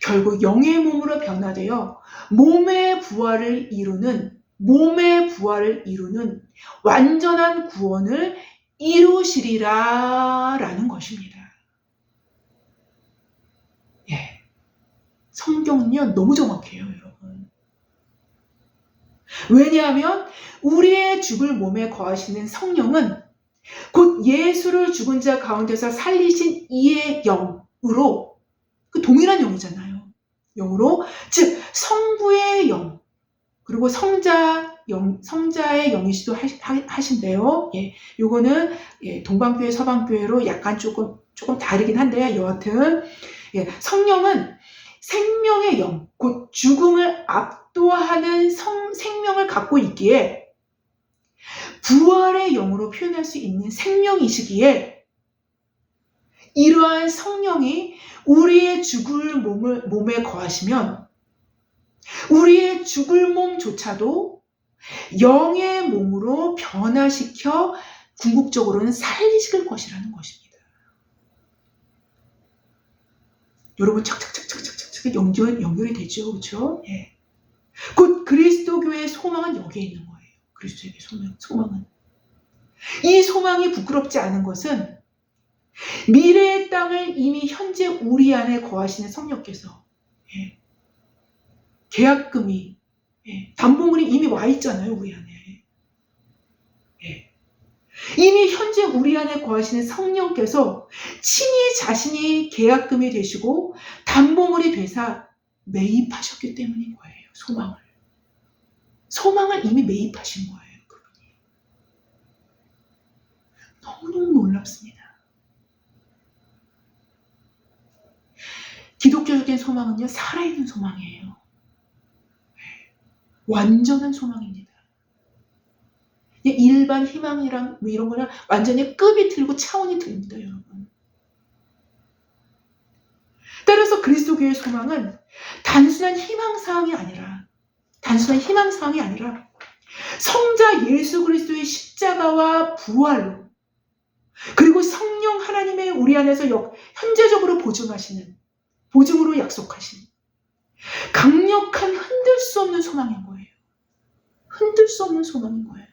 결국 영의 몸으로 변화되어 몸의 부활을 이루는 완전한 구원을 이루시리라 라는 것입니다. 성경은요 너무 정확해요, 여러분. 왜냐하면 우리의 죽을 몸에 거하시는 성령은 곧 예수를 죽은 자 가운데서 살리신 이의 영으로, 그 동일한 영이잖아요. 영으로, 즉 성부의 영, 그리고 성자의 영이시도 하신대요. 요거는 동방교회 서방교회로 약간 조금 다르긴 한데요. 여하튼 성령은 생명의 영, 곧 죽음을 압도하는 생명을 갖고 있기에 부활의 영으로 표현할 수 있는 생명이시기에 이러한 성령이 우리의 죽을 몸에 거하시면 우리의 죽을 몸조차도 영의 몸으로 변화시켜 궁극적으로는 살리실 것이라는 것입니다. 여러분 착착착착착착 연결이 되죠. 그렇죠? 곧 그리스도교의 소망은 여기에 있는 거예요. 그리스도에게 소망은. 이 소망이 부끄럽지 않은 것은 미래의 땅을 이미 현재 우리 안에 거하시는 성령께서 계약금이, 담보물이 이미 와 있잖아요. 우리 안에. 이미 현재 우리 안에 거하시는 성령께서 친히 자신이 계약금이 되시고 담보물이 되사 매입하셨기 때문인 거예요. 소망을 이미 매입하신 거예요. 그분이. 너무너무 놀랍습니다. 기독교적인 소망은요, 살아있는 소망이에요. 완전한 소망입니다. 일반 희망이랑 이런 거랑 완전히 급이 틀리고 차원이 틀립니다, 여러분. 따라서 그리스도교의 소망은 단순한 희망사항이 아니라 성자 예수 그리스도의 십자가와 부활로, 그리고 성령 하나님의 우리 안에서 현재적으로 보증으로 약속하신 강력한 흔들 수 없는 소망인 거예요. 흔들 수 없는 소망인 거예요.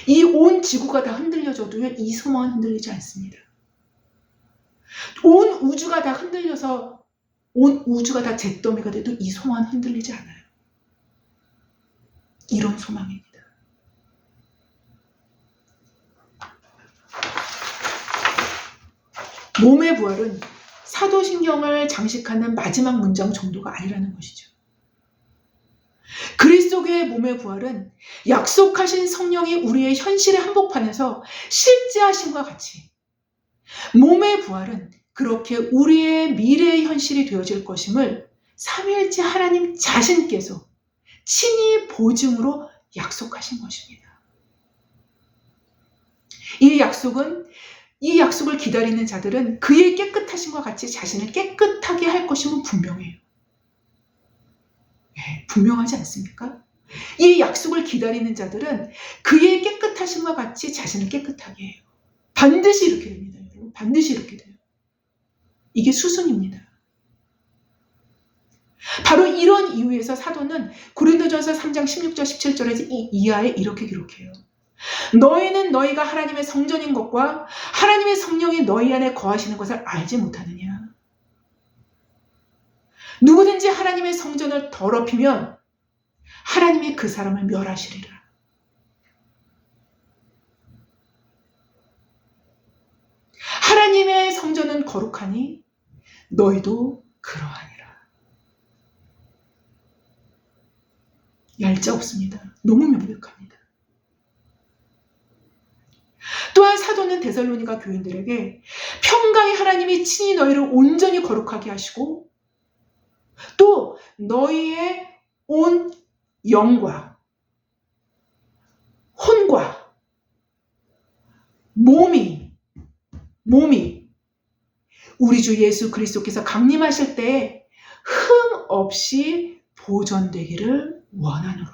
이 온 지구가 다 흔들려져도요, 이 소망은 흔들리지 않습니다. 온 우주가 다 흔들려서 온 우주가 다 잿더미가 돼도 이 소망은 흔들리지 않아요. 이런 소망입니다. 몸의 부활은 사도신경을 장식하는 마지막 문장 정도가 아니라는 것이죠. 그리스도교의 몸의 부활은 약속하신 성령이 우리의 현실의 한복판에서 실제하심과 같이 몸의 부활은 그렇게 우리의 미래의 현실이 되어질 것임을 삼위일체 하나님 자신께서 친히 보증으로 약속하신 것입니다. 이 약속을 기다리는 자들은 그의 깨끗하심과 같이 자신을 깨끗하게 할 것임은 분명해요. 분명하지 않습니까? 이 약속을 기다리는 자들은 그의 깨끗하심과 같이 자신을 깨끗하게 해요. 반드시 이렇게 됩니다, 여러분. 반드시 이렇게 돼요. 이게 수순입니다. 바로 이런 이유에서 사도는 고린도전서 3장 16절 17절에서 이 이하에 이렇게 기록해요. 너희는 너희가 하나님의 성전인 것과 하나님의 성령이 너희 안에 거하시는 것을 알지 못하느냐. 누구든지 하나님의 성전을 더럽히면 하나님이 그 사람을 멸하시리라. 하나님의 성전은 거룩하니 너희도 그러하니라. 얄짤 없습니다. 너무 명백합니다. 또한 사도는 데살로니가 교인들에게 평강의 하나님이 친히 너희를 온전히 거룩하게 하시고 또 너희의 온 영과 혼과 몸이 우리 주 예수 그리스도께서 강림하실 때에 흠 없이 보존되기를 원하노라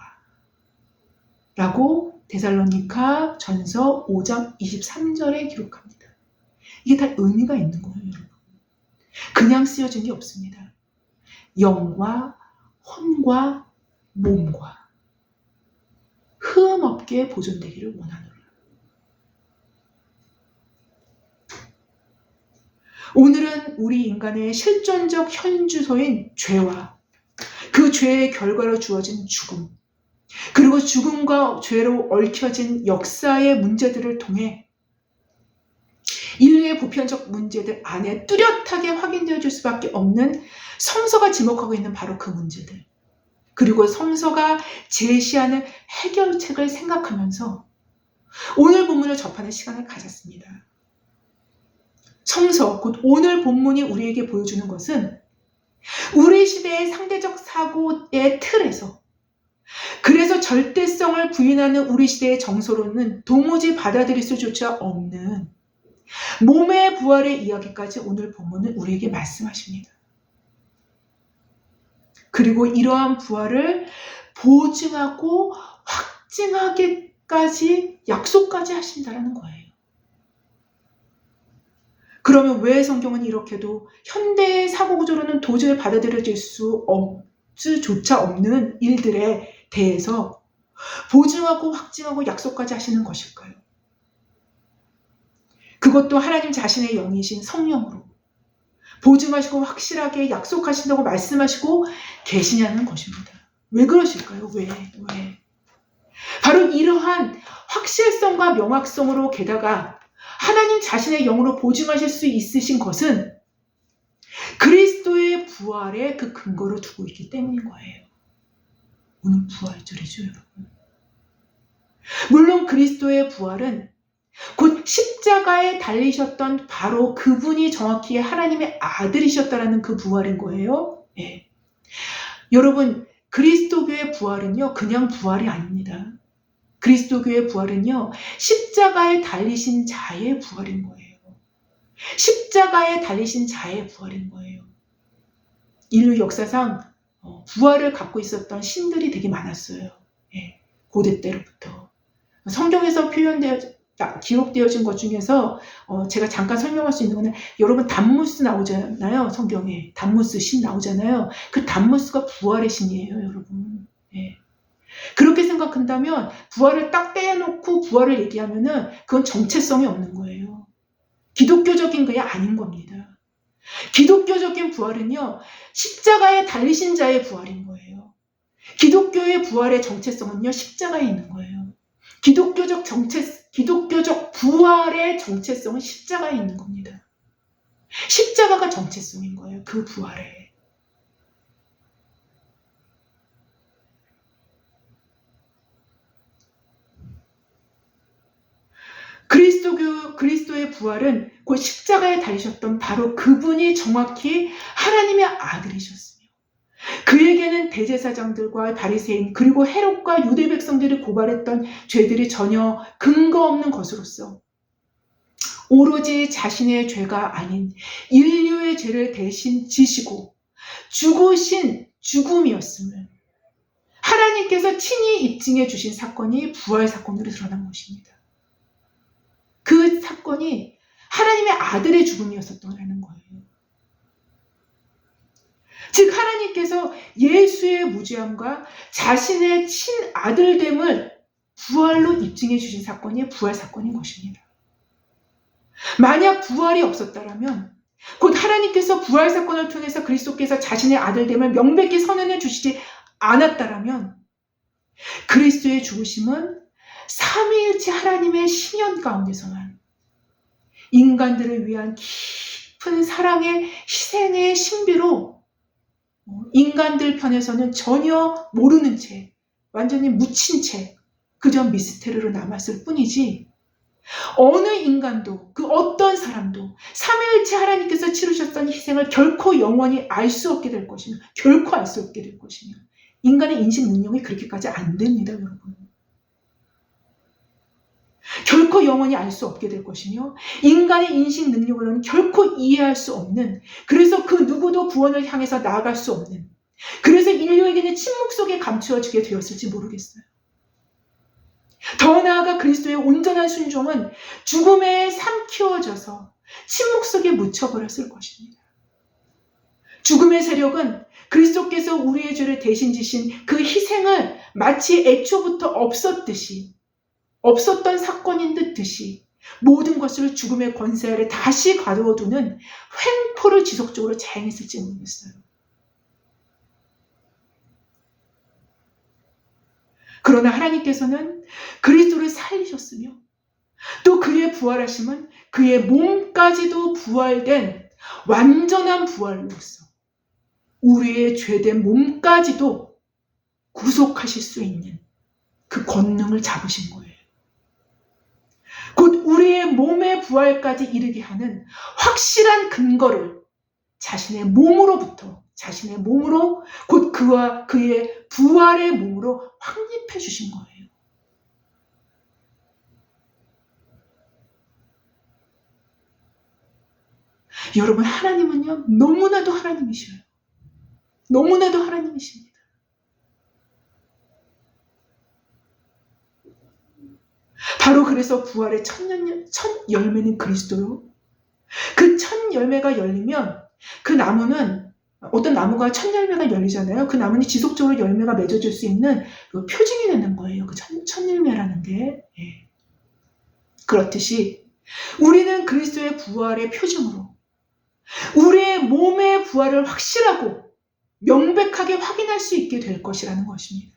라고 데살로니가 전서 5장 23절에 기록합니다. 이게 다 의미가 있는 거예요, 여러분. 그냥 쓰여진 게 없습니다. 영과 혼과 몸과 흠 없게 보존되기를 원하노라. 오늘은 우리 인간의 실존적 현주소인 죄와 그 죄의 결과로 주어진 죽음, 그리고 죽음과 죄로 얽혀진 역사의 문제들을 통해 인류의 보편적 문제들 안에 뚜렷하게 확인되어질 수밖에 없는 성서가 지목하고 있는 바로 그 문제들, 그리고 성서가 제시하는 해결책을 생각하면서 오늘 본문을 접하는 시간을 가졌습니다. 성서, 곧 오늘 본문이 우리에게 보여주는 것은 우리 시대의 상대적 사고의 틀에서, 그래서 절대성을 부인하는 우리 시대의 정서로는 도무지 받아들일 수조차 없는 몸의 부활의 이야기까지 오늘 본문은 우리에게 말씀하십니다. 그리고 이러한 부활을 보증하고 확증하기까지 약속까지 하신다는 거예요. 그러면 왜 성경은 이렇게도 현대의 사고구조로는 도저히 받아들여질 수조차 없는 일들에 대해서 보증하고 확증하고 약속까지 하시는 것일까요? 그것도 하나님 자신의 영이신 성령으로 보증하시고 확실하게 약속하신다고 말씀하시고 계시냐는 것입니다. 왜 그러실까요? 왜? 바로 이러한 확실성과 명확성으로 게다가 하나님 자신의 영으로 보증하실 수 있으신 것은 그리스도의 부활의 그 근거를 두고 있기 때문인 거예요. 오늘 부활절이죠, 여러분. 물론 그리스도의 부활은 곧 십자가에 달리셨던 바로 그분이 정확히 하나님의 아들이셨다라는 그 부활인 거예요. 네. 여러분, 그리스도교의 부활은요, 그냥 부활이 아닙니다. 그리스도교의 부활은요, 십자가에 달리신 자의 부활인 거예요. 십자가에 달리신 자의 부활인 거예요. 인류 역사상 부활을 갖고 있었던 신들이 되게 많았어요. 예, 고대 때로부터. 성경에서 기록되어진 것 중에서 제가 잠깐 설명할 수 있는 거는, 여러분 담무스 나오잖아요. 성경에 담무스 신 나오잖아요. 그 담무스가 부활의 신이에요, 여러분. 예. 그렇게 생각한다면 부활을 딱 떼놓고 부활을 얘기하면은 그건 정체성이 없는 거예요. 기독교적인 게 아닌 겁니다. 기독교적인 부활은요, 십자가에 달리신 자의 부활인 거예요. 기독교의 부활의 정체성은요, 십자가에 있는 거예요. 기독교적 부활의 정체성은 십자가에 있는 겁니다. 십자가가 정체성인 거예요. 그 부활에. 그리스도의 부활은 곧 십자가에 달리셨던 바로 그분이 정확히 하나님의 아들이셨으며 그에게는 대제사장들과 바리새인 그리고 헤롯과 유대 백성들이 고발했던 죄들이 전혀 근거 없는 것으로서 오로지 자신의 죄가 아닌 인류의 죄를 대신 지시고 죽으신 죽음이었음을 하나님께서 친히 입증해 주신 사건이 부활 사건으로 드러난 것입니다. 그 사건이 하나님의 아들의 죽음이었었다는 거예요. 즉 하나님께서 예수의 무죄함과 자신의 친아들됨을 부활로 입증해 주신 사건이 부활 사건인 것입니다. 만약 부활이 없었다면 곧 하나님께서 부활 사건을 통해서 그리스도께서 자신의 아들됨을 명백히 선언해 주시지 않았다면 그리스도의 죽으심은 삼위일체 하나님의 신현 가운데서만 인간들을 위한 깊은 사랑의 희생의 신비로 인간들 편에서는 전혀 모르는 채 완전히 묻힌 채 그저 미스테리로 남았을 뿐이지 어느 인간도 그 어떤 사람도 삼위일체 하나님께서 치르셨던 희생을 결코 영원히 알 수 없게 될 것이며 결코 알 수 없게 될 것이며 인간의 인식 능력이 그렇게까지 안 됩니다, 여러분. 결코 영원히 알 수 없게 될 것이며 인간의 인식 능력으로는 결코 이해할 수 없는 그래서 그 누구도 구원을 향해서 나아갈 수 없는 그래서 인류에게는 침묵 속에 감추어지게 되었을지 모르겠어요. 더 나아가 그리스도의 온전한 순종은 죽음에 삼키워져서 침묵 속에 묻혀버렸을 것입니다. 죽음의 세력은 그리스도께서 우리의 죄를 대신 지신 그 희생을 마치 애초부터 없었던 사건인 듯이 모든 것을 죽음의 권세 아래 다시 가두어두는 횡포를 지속적으로 자행했을지 모르겠어요. 그러나 하나님께서는 그리스도를 살리셨으며 또 그의 부활하심은 그의 몸까지도 부활된 완전한 부활로서 우리의 죄된 몸까지도 구속하실 수 있는 그 권능을 잡으신 거예요. 곧 우리의 몸의 부활까지 이르게 하는 확실한 근거를 자신의 몸으로 곧 그와 그의 부활의 몸으로 확립해 주신 거예요. 여러분, 하나님은요, 너무나도 하나님이셔요. 너무나도 하나님이십니다. 바로 그래서 부활의 첫 열매는 그리스도요. 그 첫 열매가 열리면 그 나무는 어떤 나무가 첫 열매가 열리잖아요. 그 나무는 지속적으로 열매가 맺어질 수 있는 그 표징이 되는 거예요. 그 첫 열매라는 게. 예. 그렇듯이 우리는 그리스도의 부활의 표징으로 우리의 몸의 부활을 확실하고 명백하게 확인할 수 있게 될 것이라는 것입니다.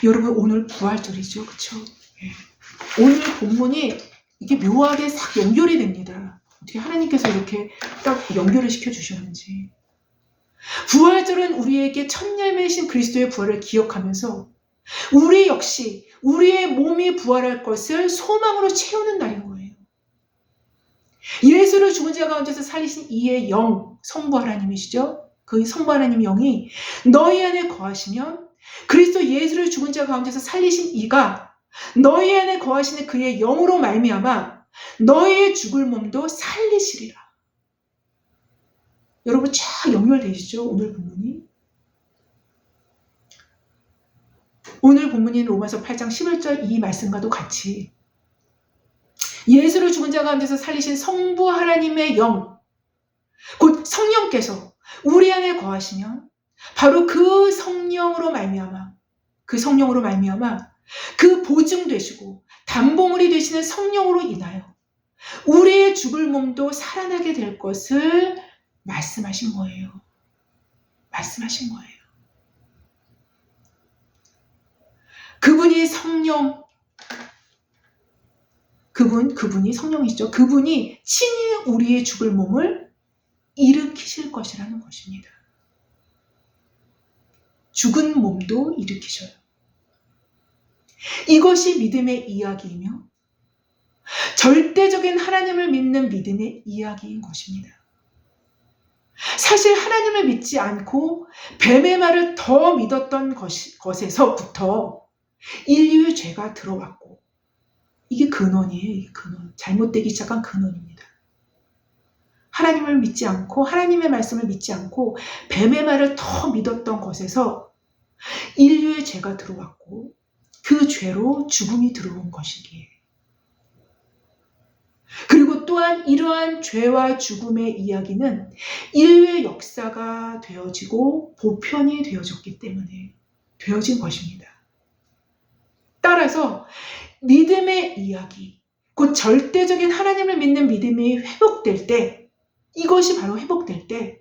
여러분, 오늘 부활절이죠. 그렇죠? 예. 오늘 본문이 이게 묘하게 싹 연결이 됩니다. 어떻게 하나님께서 이렇게 딱 연결을 시켜주셨는지. 부활절은 우리에게 첫 열매이신 그리스도의 부활을 기억하면서 우리 역시 우리의 몸이 부활할 것을 소망으로 채우는 날인 거예요. 예수를 죽은 자 가운데서 살리신 이의 영, 성부 하나님이시죠. 그 성부 하나님의 영이 너희 안에 거하시면 그리스도 예수를 죽은 자 가운데서 살리신 이가 너희 안에 거하시는 그의 영으로 말미암아 너희의 죽을 몸도 살리시리라. 여러분 쫙 연결되시죠? 오늘 본문이. 오늘 본문인 로마서 8장 11절 이 말씀과도 같이 예수를 죽은 자 가운데서 살리신 성부 하나님의 영, 곧 성령께서 우리 안에 거하시면 바로 그 성령으로 말미암아 그 보증되시고 담보물이 되시는 성령으로 인하여 우리의 죽을 몸도 살아나게 될 것을 말씀하신 거예요. 말씀하신 거예요. 그분이 성령, 그분이 성령이시죠. 그분이 친히 우리의 죽을 몸을 일으키실 것이라는 것입니다. 죽은 몸도 일으키셔요. 이것이 믿음의 이야기이며 절대적인 하나님을 믿는 믿음의 이야기인 것입니다. 사실 하나님을 믿지 않고 뱀의 말을 더 믿었던 것에서부터 인류의 죄가 들어왔고, 이게 근원이에요. 이게 근원. 잘못되기 시작한 근원입니다. 하나님을 믿지 않고 하나님의 말씀을 믿지 않고 뱀의 말을 더 믿었던 것에서 인류의 죄가 들어왔고 그 죄로 죽음이 들어온 것이기에, 그리고 또한 이러한 죄와 죽음의 이야기는 인류의 역사가 되어지고 보편이 되어졌기 때문에 되어진 것입니다. 따라서 믿음의 이야기, 곧 절대적인 하나님을 믿는 믿음이 회복될 때, 이것이 바로 회복될 때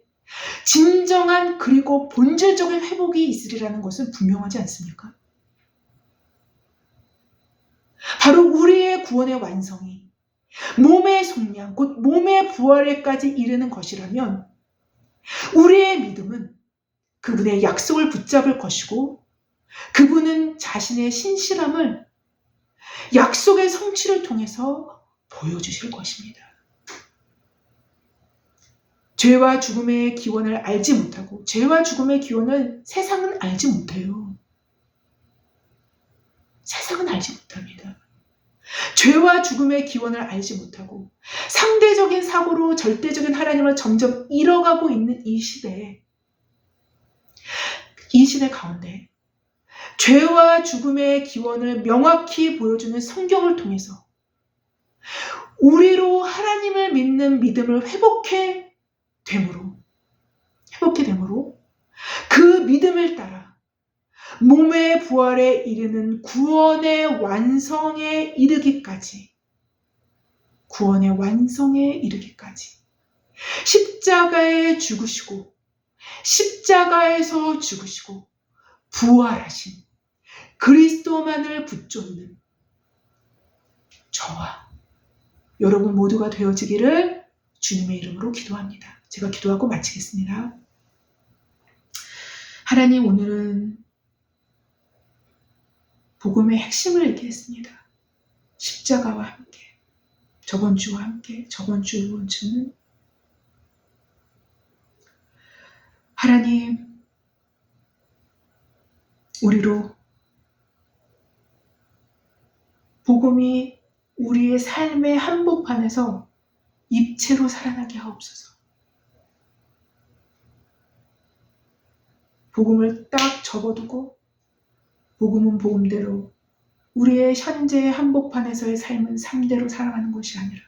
진정한 그리고 본질적인 회복이 있으리라는 것은 분명하지 않습니까? 바로 우리의 구원의 완성이 몸의 속량, 곧 몸의 부활에까지 이르는 것이라면 우리의 믿음은 그분의 약속을 붙잡을 것이고, 그분은 자신의 신실함을 약속의 성취를 통해서 보여주실 것입니다. 죄와 죽음의 기원을 알지 못하고, 죄와 죽음의 기원을 세상은 알지 못해요. 세상은 알지 못합니다. 죄와 죽음의 기원을 알지 못하고 상대적인 사고로 절대적인 하나님을 점점 잃어가고 있는 이 시대 가운데 죄와 죽음의 기원을 명확히 보여주는 성경을 통해서 우리로 하나님을 믿는 믿음을 회복해 됨으로 그 믿음을 따라 몸의 부활에 이르는 구원의 완성에 이르기까지 십자가에 죽으시고 십자가에서 죽으시고 부활하신 그리스도만을 붙잡는 저와 여러분 모두가 되어지기를 주님의 이름으로 기도합니다. 제가 기도하고 마치겠습니다. 하나님, 오늘은 복음의 핵심을 얘기했습니다. 십자가와 함께, 저번 주와 함께, 저번 주, 이번 주는 하나님, 우리로 복음이 우리의 삶의 한복판에서 입체로 살아나게 하옵소서. 복음을 딱 접어두고 복음은 복음대로, 우리의 현재의 한복판에서의 삶은 삶대로 살아가는 것이 아니라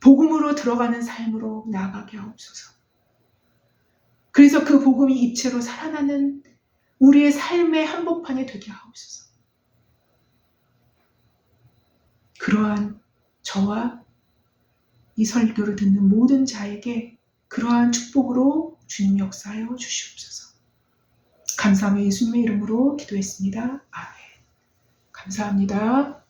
복음으로 들어가는 삶으로 나아가게 하옵소서. 그래서 그 복음이 입체로 살아나는 우리의 삶의 한복판이 되게 하옵소서. 그러한 저와 이 설교를 듣는 모든 자에게 그러한 축복으로 주님 역사하여 주시옵소서. 감사하며 예수님의 이름으로 기도했습니다. 아멘. 감사합니다.